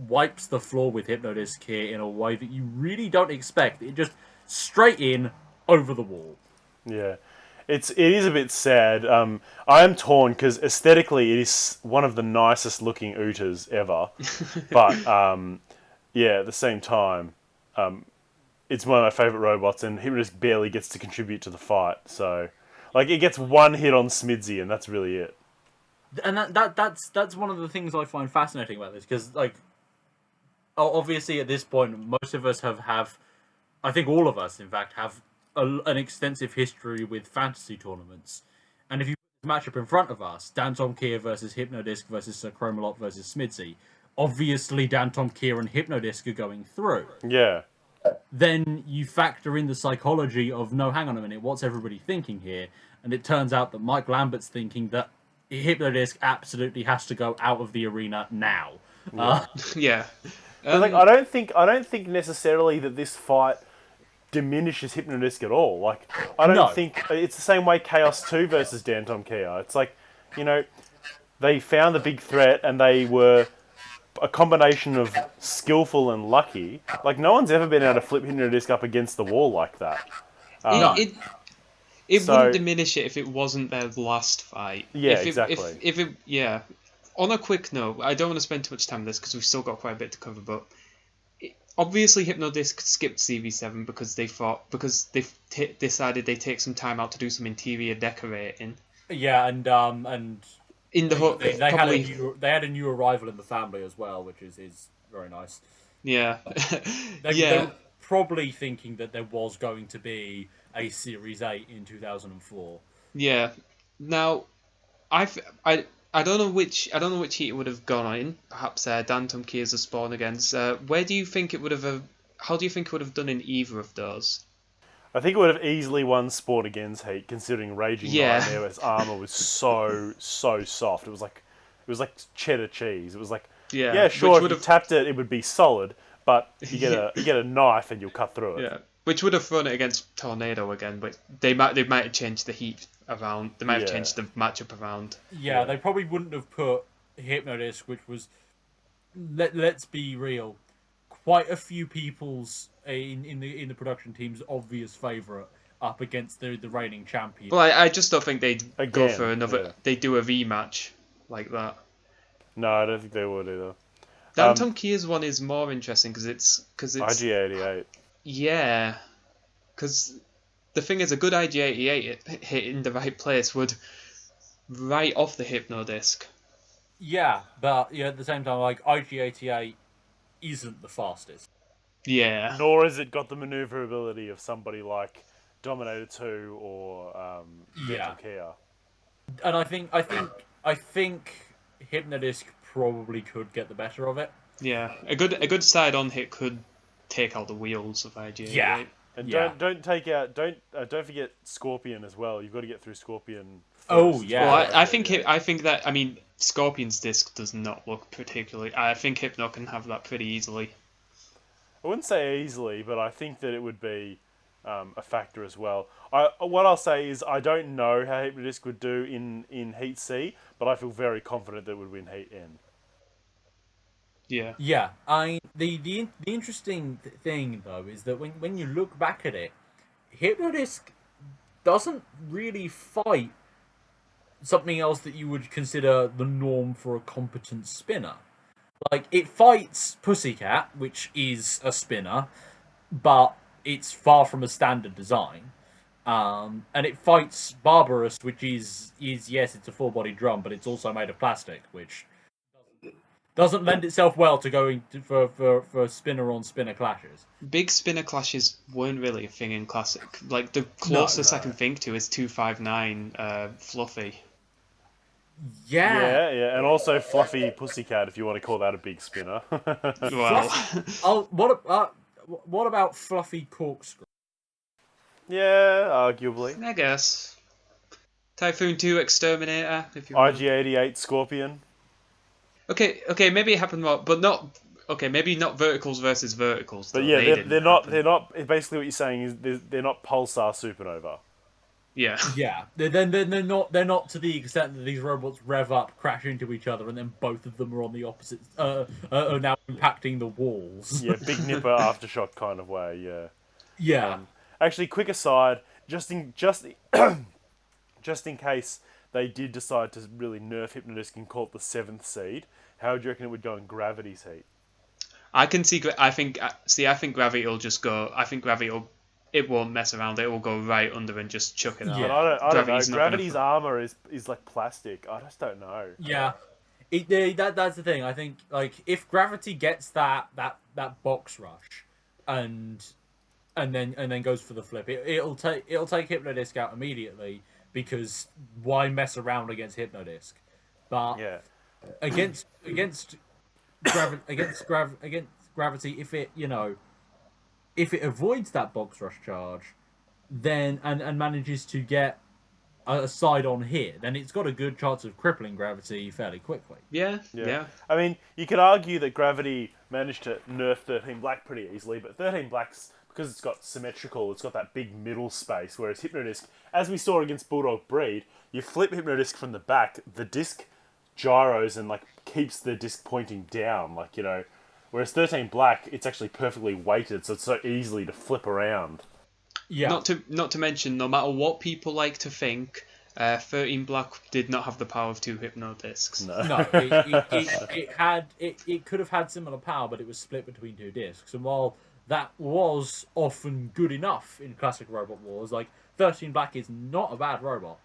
wipes the floor with Hypno-Disc here in a way that you really don't expect. It just straight in over the wall. Yeah. it is a bit sad. I am torn because aesthetically it is one of the nicest looking Utas ever, but yeah, at the same time, it's one of my favorite robots, and Hypno-Disc barely gets to contribute to the fight. So, like, it gets one hit on Smidsy, and that's really it. And that's one of the things I find fascinating about this, because like, obviously at this point, most of us have, I think all of us, in fact, have an extensive history with fantasy tournaments. And if you put this matchup in front of us, Dantom Kia versus Hypno-Disc versus Sir Chromalot versus Smidsy, obviously Dantom Kia and Hypno-Disc are going through. Yeah. Then you factor in the psychology of, no, hang on a minute, what's everybody thinking here? And it turns out that Mike Lambert's thinking that Hypno-Disc absolutely has to go out of the arena now. Yeah. But like, I don't think necessarily that this fight diminishes Hypno-Disc at all. Like, I don't think it's the same way Chaos 2 versus Dantom Kia. It's like, you know, they found the big threat and they were a combination of skillful and lucky. Like, no one's ever been able to flip Hypno-Disc up against the wall like that. It wouldn't diminish it if it wasn't their last fight. Yeah, exactly. Yeah. On a quick note, I don't want to spend too much time on this because we've still got quite a bit to cover, but obviously Hypno-Disc skipped CV7 because they decided they'd take some time out to do some interior decorating. Yeah, and in the they had a new arrival in the family as well, which is very nice. Yeah. They were probably thinking that there was going to be a Series 8 in 2004. Yeah. Now, I don't know which heat it would have gone in. Perhaps Dantom Kia's a spawn against. Where do you think it would have? How do you think it would have done in either of those? I think it would have easily won Spawn Against Heat, considering Raging Nightmare's armor was so soft. It was like cheddar cheese. It was like, yeah, sure, if you tapped it, it would be solid, but you get a knife and you'll cut through it. Yeah, which would have thrown it against Tornado again, but they might have changed the heat around. They might have changed the matchup around. Yeah, they probably wouldn't have put Hypno-Disc, which was, let's be real, quite a few people's in the production team's obvious favourite up against the reigning champion. Well, I just don't think they'd go for another. Yeah. They'd do a rematch like that. No, I don't think they would either. Dantom Kia's one is more interesting because it's IG88. Yeah, because the thing is, a good IG88 hit in the right place would write off the Hypno-Disc. Yeah, but at the same time, like, IG88 isn't the fastest. Yeah. Nor has it got the maneuverability of somebody like Dominator 2 or Dantom Kia. And I think Hypno-Disc probably could get the better of it. Yeah, a good side on hit could take out the wheels of IG88. Yeah. And don't forget Scorpion as well. You've got to get through Scorpion first. Oh yeah. Well, I think that Scorpion's disc does not look particularly. I think Hypno can have that pretty easily. I wouldn't say easily, but I think that it would be a factor as well. What I'll say is I don't know how Hypno-Disc would do in Heat C, but I feel very confident that it would win Heat N. Yeah. Yeah. The interesting thing though is that when you look back at it, Hypno-Disc doesn't really fight something else that you would consider the norm for a competent spinner. Like, it fights Pussycat, which is a spinner, but it's far from a standard design. And it fights Barbarous, which is yes, it's a full-body drum, but it's also made of plastic, which doesn't lend itself well to going for spinner-on-spinner clashes. Big spinner clashes weren't really a thing in Classic. Like, the closest I can think to is 259 Fluffy. Yeah, and also Fluffy Pussycat, if you want to call that a big spinner. Well, what about Fluffy Corkscrew? Yeah, arguably. I guess. Typhoon 2 Exterminator, if you IG88 Scorpion. Okay, maybe it happened more, but not. Okay, maybe not verticals versus verticals. But yeah, they're not. Basically, what you're saying is they're not Pulsar Supernova. Yeah. Yeah. They're not to the extent that these robots rev up, crash into each other, and then both of them are on the opposite. Are now impacting the walls. Yeah, Big Nipper Aftershock kind of way. Yeah. Yeah. Actually, quick aside, just just in case they did decide to really nerf Hypno-Disc and call it the 7th seed, how do you reckon it would go in Gravity's heat? I can see. I think. I think Gravity will just go. I think Gravity will. It won't mess around. It will go right under and just chuck it out. But I don't know. Gravity's Gravity's armor is like plastic. I just don't know. Yeah, that's the thing. I think like if Gravity gets that box rush, and then goes for the flip, it'll take Hypno-Disc out immediately, because why mess around against Hypno-Disc? But Yeah. against Gravity, if it avoids that box rush charge, then and manages to get a side-on hit, then it's got a good chance of crippling Gravity fairly quickly. Yeah. I mean, you could argue that Gravity managed to nerf 13 Black pretty easily, but 13 Black's, because it's got symmetrical, it's got that big middle space, whereas Hypno-Disc, as we saw against Bulldog Breed, you flip Hypno-Disc from the back, the disc gyros and like keeps the disc pointing down, like, you know, whereas 13 Black, it's actually perfectly weighted, so it's so easily to flip around. Yeah. Not to mention, no matter what people like to think, 13 Black did not have the power of 2 Hypno-Discs. No, it could have had similar power, but it was split between 2 discs. And while that was often good enough in classic Robot Wars, like 13 Black is not a bad robot.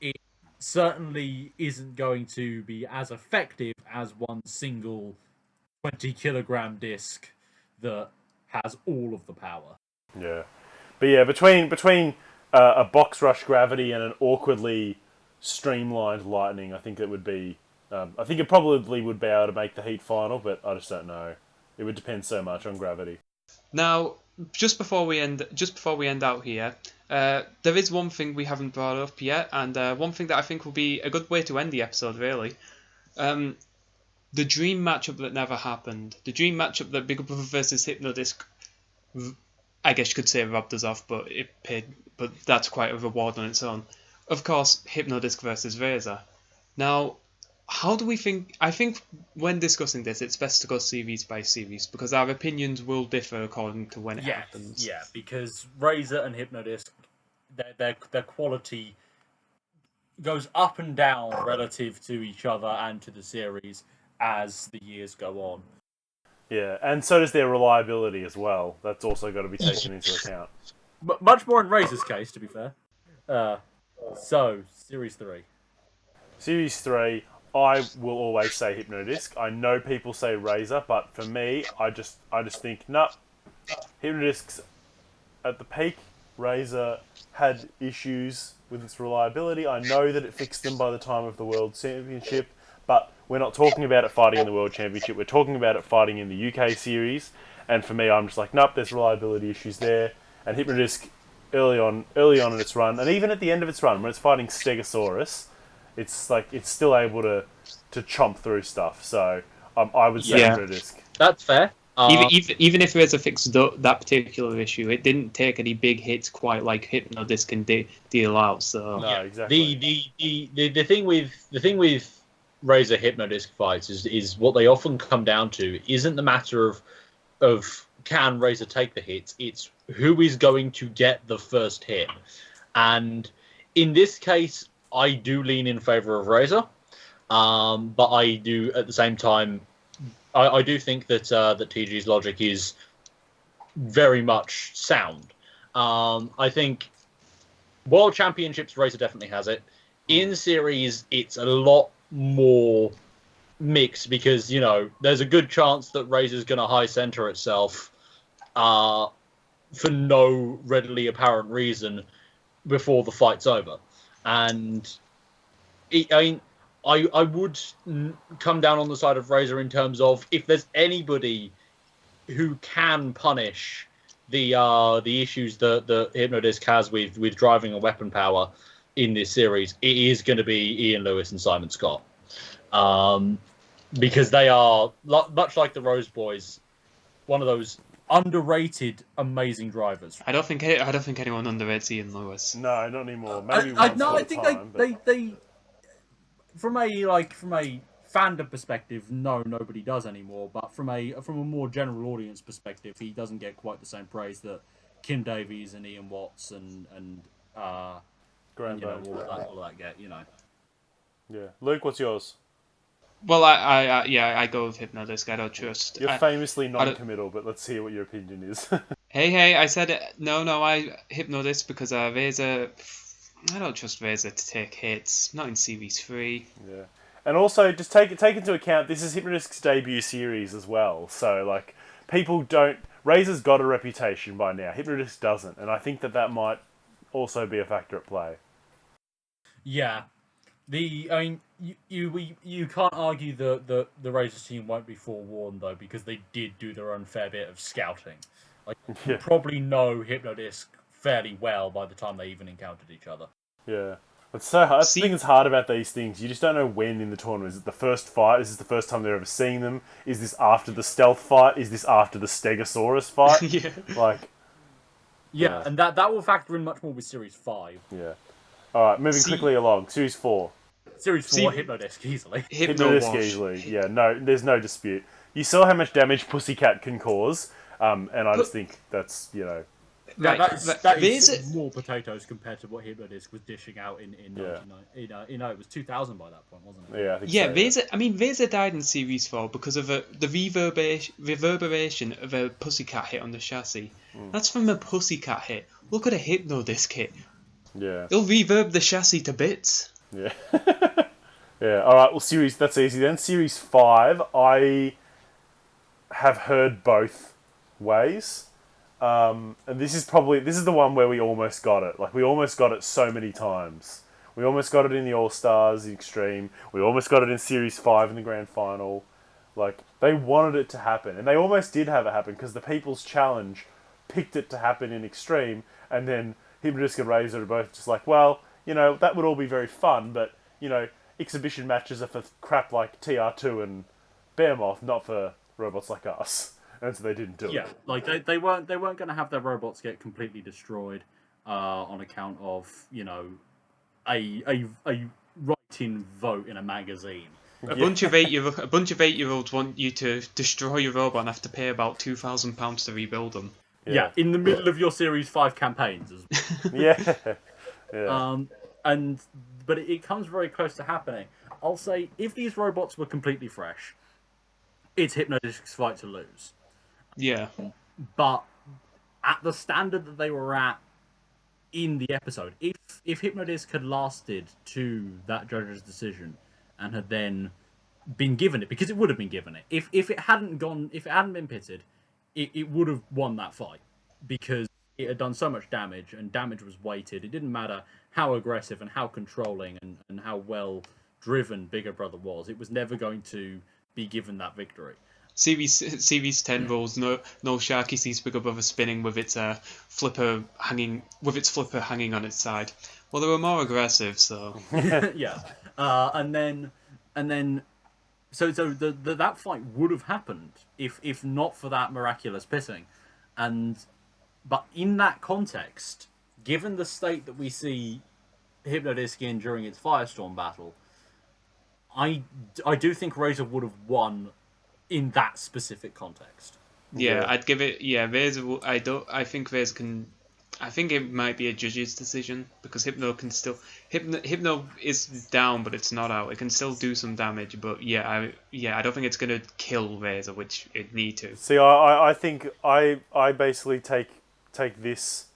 It certainly isn't going to be as effective as one single 20-kilogram disc that has all of the power. Yeah. But yeah, between a box rush Gravity and an awkwardly streamlined Lightning, I think it would be. I think it probably would be able to make the heat final, but I just don't know. It would depend so much on Gravity. Now, just before we end out here, there is one thing we haven't brought up yet, and one thing that I think will be a good way to end the episode, really. The dream matchup that never happened. The dream matchup that Big Brother versus Hypno-Disc, I guess you could say, robbed us off, but that's quite a reward on its own. Of course, Hypno-Disc versus Razer. Now, how do we think? I think when discussing this, it's best to go series by series, because our opinions will differ according to when it happens. Yeah, because Razer and Hypno-Disc, their quality goes up and down relative to each other and to the series as the years go on. Yeah, and so does their reliability as well. That's also got to be taken into account. But much more in Razer's case, to be fair. So, Series 3. Series 3, I will always say Hypno-Disc. I know people say Razer, but for me, I just think, nah, Hypno-Disc's at the peak. Razer had issues with its reliability. I know that it fixed them by the time of the World Championship, but we're not talking about it fighting in the World Championship. We're talking about it fighting in the UK series. And for me, I'm just like, nope, there's reliability issues there. And Hypno-Disc, early on in its run, and even at the end of its run, when it's fighting Stegosaurus, it's like it's still able to chomp through stuff. So I would say Hypno-Disc. That's fair. Even if Razer fixed that particular issue, it didn't take any big hits quite like Hypno-Disc can deal out. So no, exactly. The thing with Razer Hypno-Disc fights is what they often come down to isn't the matter of can Razer take the hits, it's who is going to get the first hit. And in this case, I do lean in favour of Razer, but I do at the same time, I do think that TG's logic is very much sound. I think World Championships, Razer definitely has it. In series, it's a lot more mixed because, you know, there's a good chance that Razer's going to high center itself for no readily apparent reason before the fight's over. And I would come down on the side of Razer in terms of if there's anybody who can punish the issues that Hypno-Disc has with driving and weapon power in this series, it is going to be Ian Lewis and Simon Scott. Because they are, much like the Rose Boys, one of those underrated, amazing drivers. I don't think anyone underrates Ian Lewis. No, not anymore. Maybe I think they from a fandom perspective, no, nobody does anymore. But from a more general audience perspective, he doesn't get quite the same praise that Kim Davies and Ian Watts and Grand and, bones. all that get, Yeah. Luke, what's yours? Well, I go with Hypno-Disc. I don't trust. You're famously I don't- non-committal, but let's hear what your opinion is. Hey, I said no. I Hypno-Disc because Razer. I don't trust Razer to take hits. Not in Series 3. Yeah. And also, just take into account, this is Hypno-Disc's debut series as well. So, like, people don't... Razer's got a reputation by now. Hypno-Disc doesn't. And I think that might also be a factor at play. Yeah. You can't argue the Razer team won't be forewarned, though, because they did do their own fair bit of scouting. Like, you probably know Hypno-Disc fairly well by the time they even encountered each other. Yeah. It's so hard. That's the thing that's hard about these things. You just don't know when in the tournament. Is it the first fight? Is this the first time they're ever seeing them? Is this after the stealth fight? Is this after the Stegosaurus fight? Yeah. Like... Yeah, and that will factor in much more with Series 5. Yeah. Alright, moving quickly along. Series 4. Series 4, Hypno-Disc, easily. Hypno-Disc easily. Yeah, no, there's no dispute. You saw how much damage Pussycat can cause, and I just think that's, Right, that is more potatoes compared to what Hypno-Disc was dishing out in 99. It was 2000 by that point, wasn't it? Yeah, I think so. Razer died in Series 4 because of the reverberation of a Pussycat hit on the chassis. That's from a Pussycat hit. Look at a Hypno-Disc hit. Yeah. It'll reverb the chassis to bits. Yeah. Yeah, alright, well, that's easy then. Series 5, I have heard both ways. And this is the one where we almost got it. Like, we almost got it so many times. We almost got it in the All-Stars, the Extreme. We almost got it in Series 5 in the Grand Final. Like, they wanted it to happen. And they almost did have it happen, because the People's Challenge picked it to happen in Extreme, and then Hypno-Disc and Razer are both just like, well, that would all be very fun, but, exhibition matches are for crap like TR2 and Behemoth, not for robots like us. And so they didn't do it. Yeah, like they weren't going to have their robots get completely destroyed on account of a write-in vote in a magazine. A bunch of 8-year-olds want you to destroy your robot and have to pay about £2,000 to rebuild them. Yeah, in the middle of your Series 5 campaigns as well. Yeah. But it comes very close to happening. I'll say, if these robots were completely fresh, it's Hypno-Disc's fight to lose. Yeah. But at the standard that they were at in the episode, if Hypno-Disc had lasted to that judge's decision and had then been given it, because it would have been given it, if it hadn't been pitted, it would have won that fight, because it had done so much damage, and damage was weighted. It didn't matter how aggressive and how controlling and how well driven Bigger Brother was. It was never going to be given that victory. Series 10 rules, no Sharky sees Bigger Brother spinning with its flipper hanging on its side. Well, they were more aggressive, so yeah. And then so that fight would have happened if not for that miraculous pitting. But in that context, given the state that we see Hypno-Disc in during its Firestorm battle, I do think Razer would have won in that specific context. Yeah, I'd give it. Yeah, Razer. I think Razer can. I think it might be a judge's decision, because Hypno can still. Hypno is down, but it's not out. It can still do some damage, but I don't think it's gonna kill Razer, which it need to. See, I think I basically take this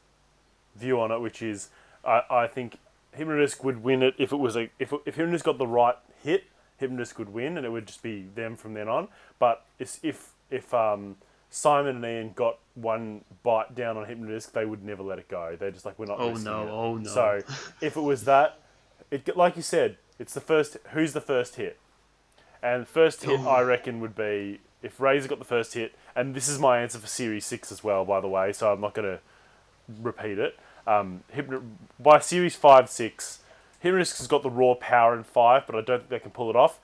view on it, which is I think Hypno-Disc would win it if it was if Hypno-Disc got the right hit. Hypno-Disc would win, and it would just be them from then on. But if Simon and Ian got one bite down on Hypno-Disc, they would never let it go. They're just like, we're not. Oh no! So if it was that, like you said, it's the first. Who's the first hit? And first hit, I reckon, would be if Razer got the first hit. And this is my answer for Series 6 as well, by the way. So I'm not going to repeat it. By Series 5, 6. Hypno-Disc has got the raw power in 5, but I don't think they can pull it off.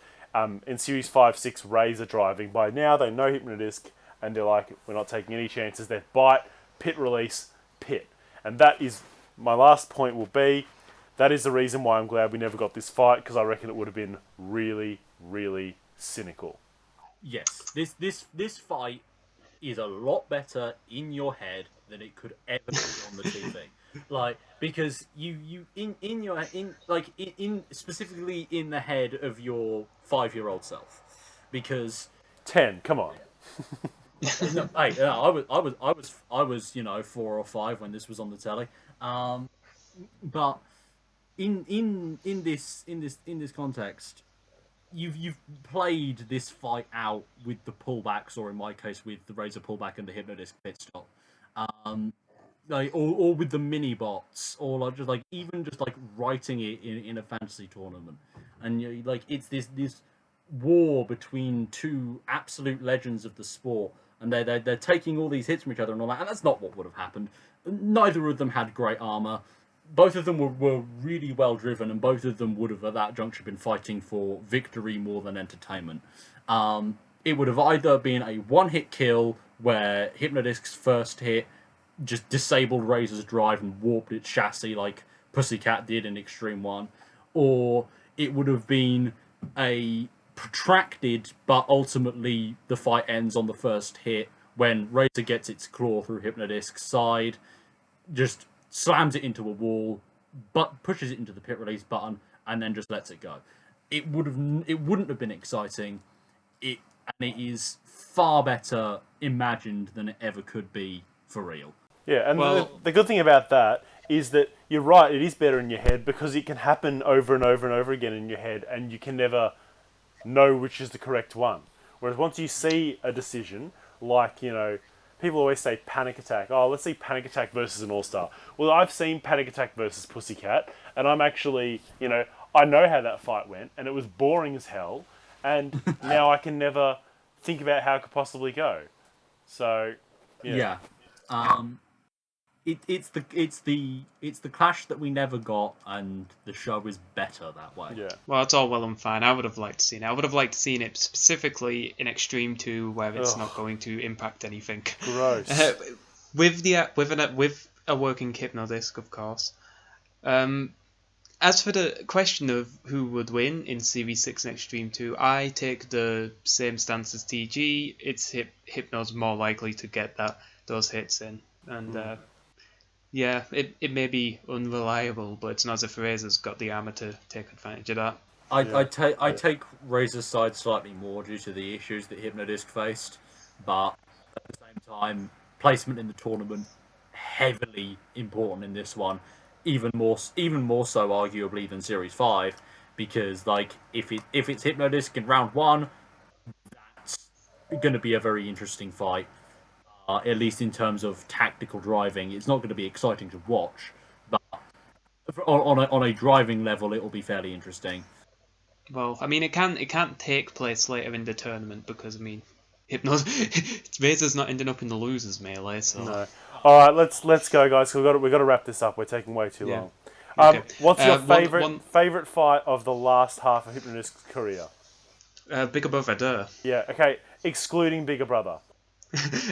In Series 5, 6, Razer driving. By now, they know Hypno-Disc, and they're like, we're not taking any chances. They bite, pit release, pit. And that is, my last point will be, that is the reason why I'm glad we never got this fight, because I reckon it would have been really, really cynical. Yes, this fight is a lot better in your head than it could ever be on the TV. Like, because you in specifically in the head of your 5-year-old self, because 10. Come on. no, hey, I was 4 or 5 when this was on the telly, but in this context, you've played this fight out with the pullbacks, or in my case with the Razer pullback and the Hypno-Disc pit stop, like or with the mini bots, or like just writing it in a fantasy tournament, and it's this war between two absolute legends of the sport, and they're taking all these hits from each other and all that, and that's not what would have happened. Neither of them had great armor. Both of them were really well driven, and both of them would have at that juncture been fighting for victory more than entertainment. It would have either been a one-hit kill where Hypno-Disc's first hit just disabled Razer's drive and warped its chassis like Pussycat did in Extreme 1, or it would have been a protracted, but ultimately the fight ends on the first hit when Razer gets its claw through Hypno-Disc's side, just slams it into a wall, but pushes it into the pit release button, and then just lets it go. It wouldn't have been exciting. And it is far better imagined than it ever could be for real. Yeah, and the good thing about that is that you're right, it is better in your head because it can happen over and over and over again in your head, and you can never know which is the correct one. Whereas once you see a decision, like, people always say Panic Attack. Oh, let's see Panic Attack versus an All-Star. Well, I've seen Panic Attack versus Pussycat, and I'm actually, I know how that fight went, and it was boring as hell, and now I can never think about how it could possibly go. So, yeah. It's the clash that we never got, and the show is better that way. Yeah. Well, it's all well and fine. I would have liked to see it. I would have liked to see it specifically in Extreme 2, where it's not going to impact anything. Gross. With a working Hypno-Disc, of course. As for the question of who would win in Series 6 and Extreme 2, I take the same stance as TG. It's Hypno's more likely to get those hits in. And yeah, it may be unreliable, but it's not as if Razer's got the armor to take advantage of that. I take Razer's side slightly more due to the issues that Hypno-Disc faced, but at the same time, placement in the tournament heavily important in this one, even more so arguably than Series 5, because if it's Hypno-Disc in round 1, that's going to be a very interesting fight. At least in terms of tactical driving, it's not going to be exciting to watch, but on a driving level, it will be fairly interesting. Well, I mean, it can't take place later in the tournament because Razer's not ending up in the losers melee. So no. All right, let's go, guys. We've got to wrap this up. We're taking way too long. Okay. What's your favorite fight of the last half of Hypno-Disc's career? Bigger Brother, duh. Yeah. Okay. Excluding Bigger Brother.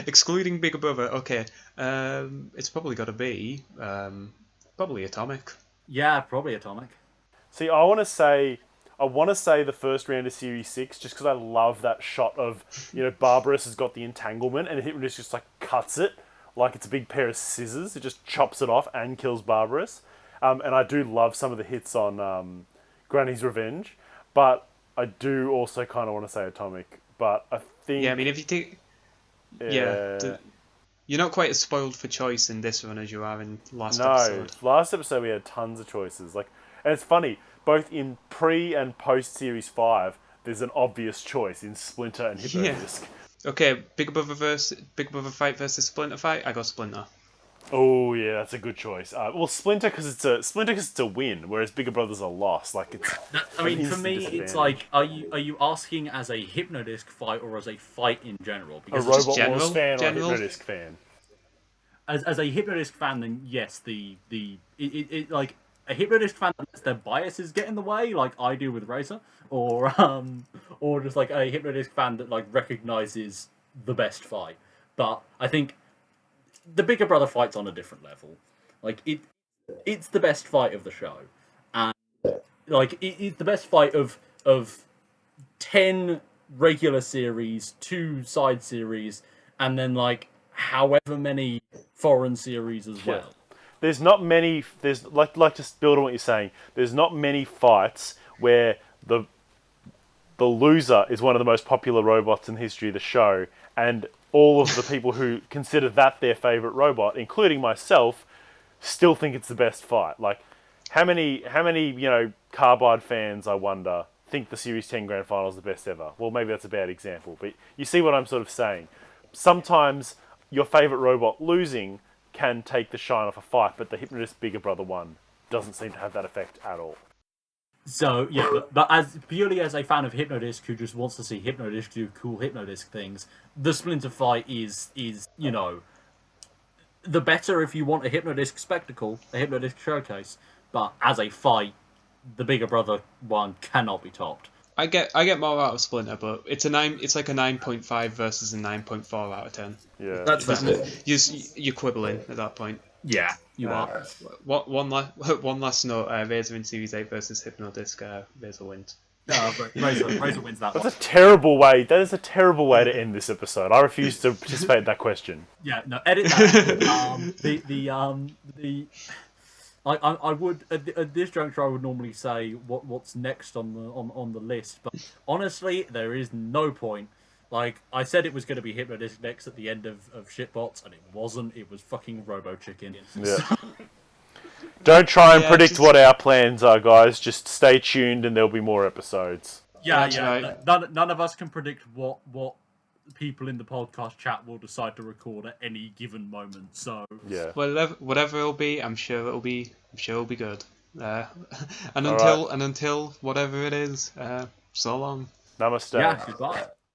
Excluding Bigger Brother, okay. It's probably got to be probably Atomic. Yeah, probably Atomic. See, I want to say the first round of Series 6 just because I love that shot of, Barbarous has got the entanglement and Hypno-Disc just cuts it like it's a big pair of scissors. It just chops it off and kills Barbarous. And I do love some of the hits on Granny's Revenge, but I do also kind of want to say Atomic. But I think... Yeah, I mean, if you take... Yeah, you're not quite as spoiled for choice in this one as you are in last episode. No, last episode we had tons of choices. And it's funny, both in pre and post Series 5, there's an obvious choice in Splinter and Hypno-Disc. Yeah. Okay, Big Brother fight versus Splinter fight. I got Splinter. Oh yeah, that's a good choice. Well, Splinter because it's a win, whereas Bigger Brother's a loss. I mean, for me, it's like, are you asking as a Hypno-Disc fight or as a fight in general? Because a Robot Wars fan or a Hypno-Disc fan? As a Hypno-Disc fan, then yes, a Hypno-Disc fan that lets their biases get in the way, like I do with Razer, or just a Hypno-Disc fan that recognizes the best fight. But I think the Bigger Brother fight's on a different level. It's the best fight of the show, and it's the best fight of 10 regular series, 2 side series, and then however many foreign series as well. there's not many. There's like to build on what you're saying. There's not many fights where the loser is one of the most popular robots in the history of the show, and all of the people who consider that their favorite robot, including myself, still think it's the best fight. Like, how many Carbide fans, I wonder, think the Series 10 Grand Final is the best ever? Well, maybe that's a bad example, but you see what I'm sort of saying. Sometimes your favorite robot losing can take the shine off a fight, but the Hypno-Disc Bigger Brother one doesn't seem to have that effect at all. So yeah, but as purely as a fan of Hypno-Disc who just wants to see Hypno-Disc do cool Hypno-Disc things, the Splinter fight is the better if you want a Hypno-Disc spectacle, a Hypno-Disc showcase. But as a fight, the Bigger Brother one cannot be topped. I get more out of Splinter, but it's like a 9.5 versus a 9.4 out of 10. Yeah, That's fair. You're quibbling at that point. Yeah, you are. One last note: Razer in Series 8 versus Hypno-Disc. Razer wins. No, but Razer wins that one. That's a terrible way. That is a terrible way to end this episode. I refuse to participate in that question. Yeah, no, edit that. I would at this juncture I would normally say what's next on the list, but honestly there is no point. Like, I said it was going to be Hypno-Disc next at the end of Shitbots, and it wasn't. It was fucking Robo Chicken. Yeah. Don't try and predict what our plans are, guys. Just stay tuned and there'll be more episodes. Yeah. Right. None of us can predict what people in the podcast chat will decide to record at any given moment. So yeah, whatever it'll be, I'm sure it'll be good. And until whatever it is, so long. Namaste. yeah, goodbye.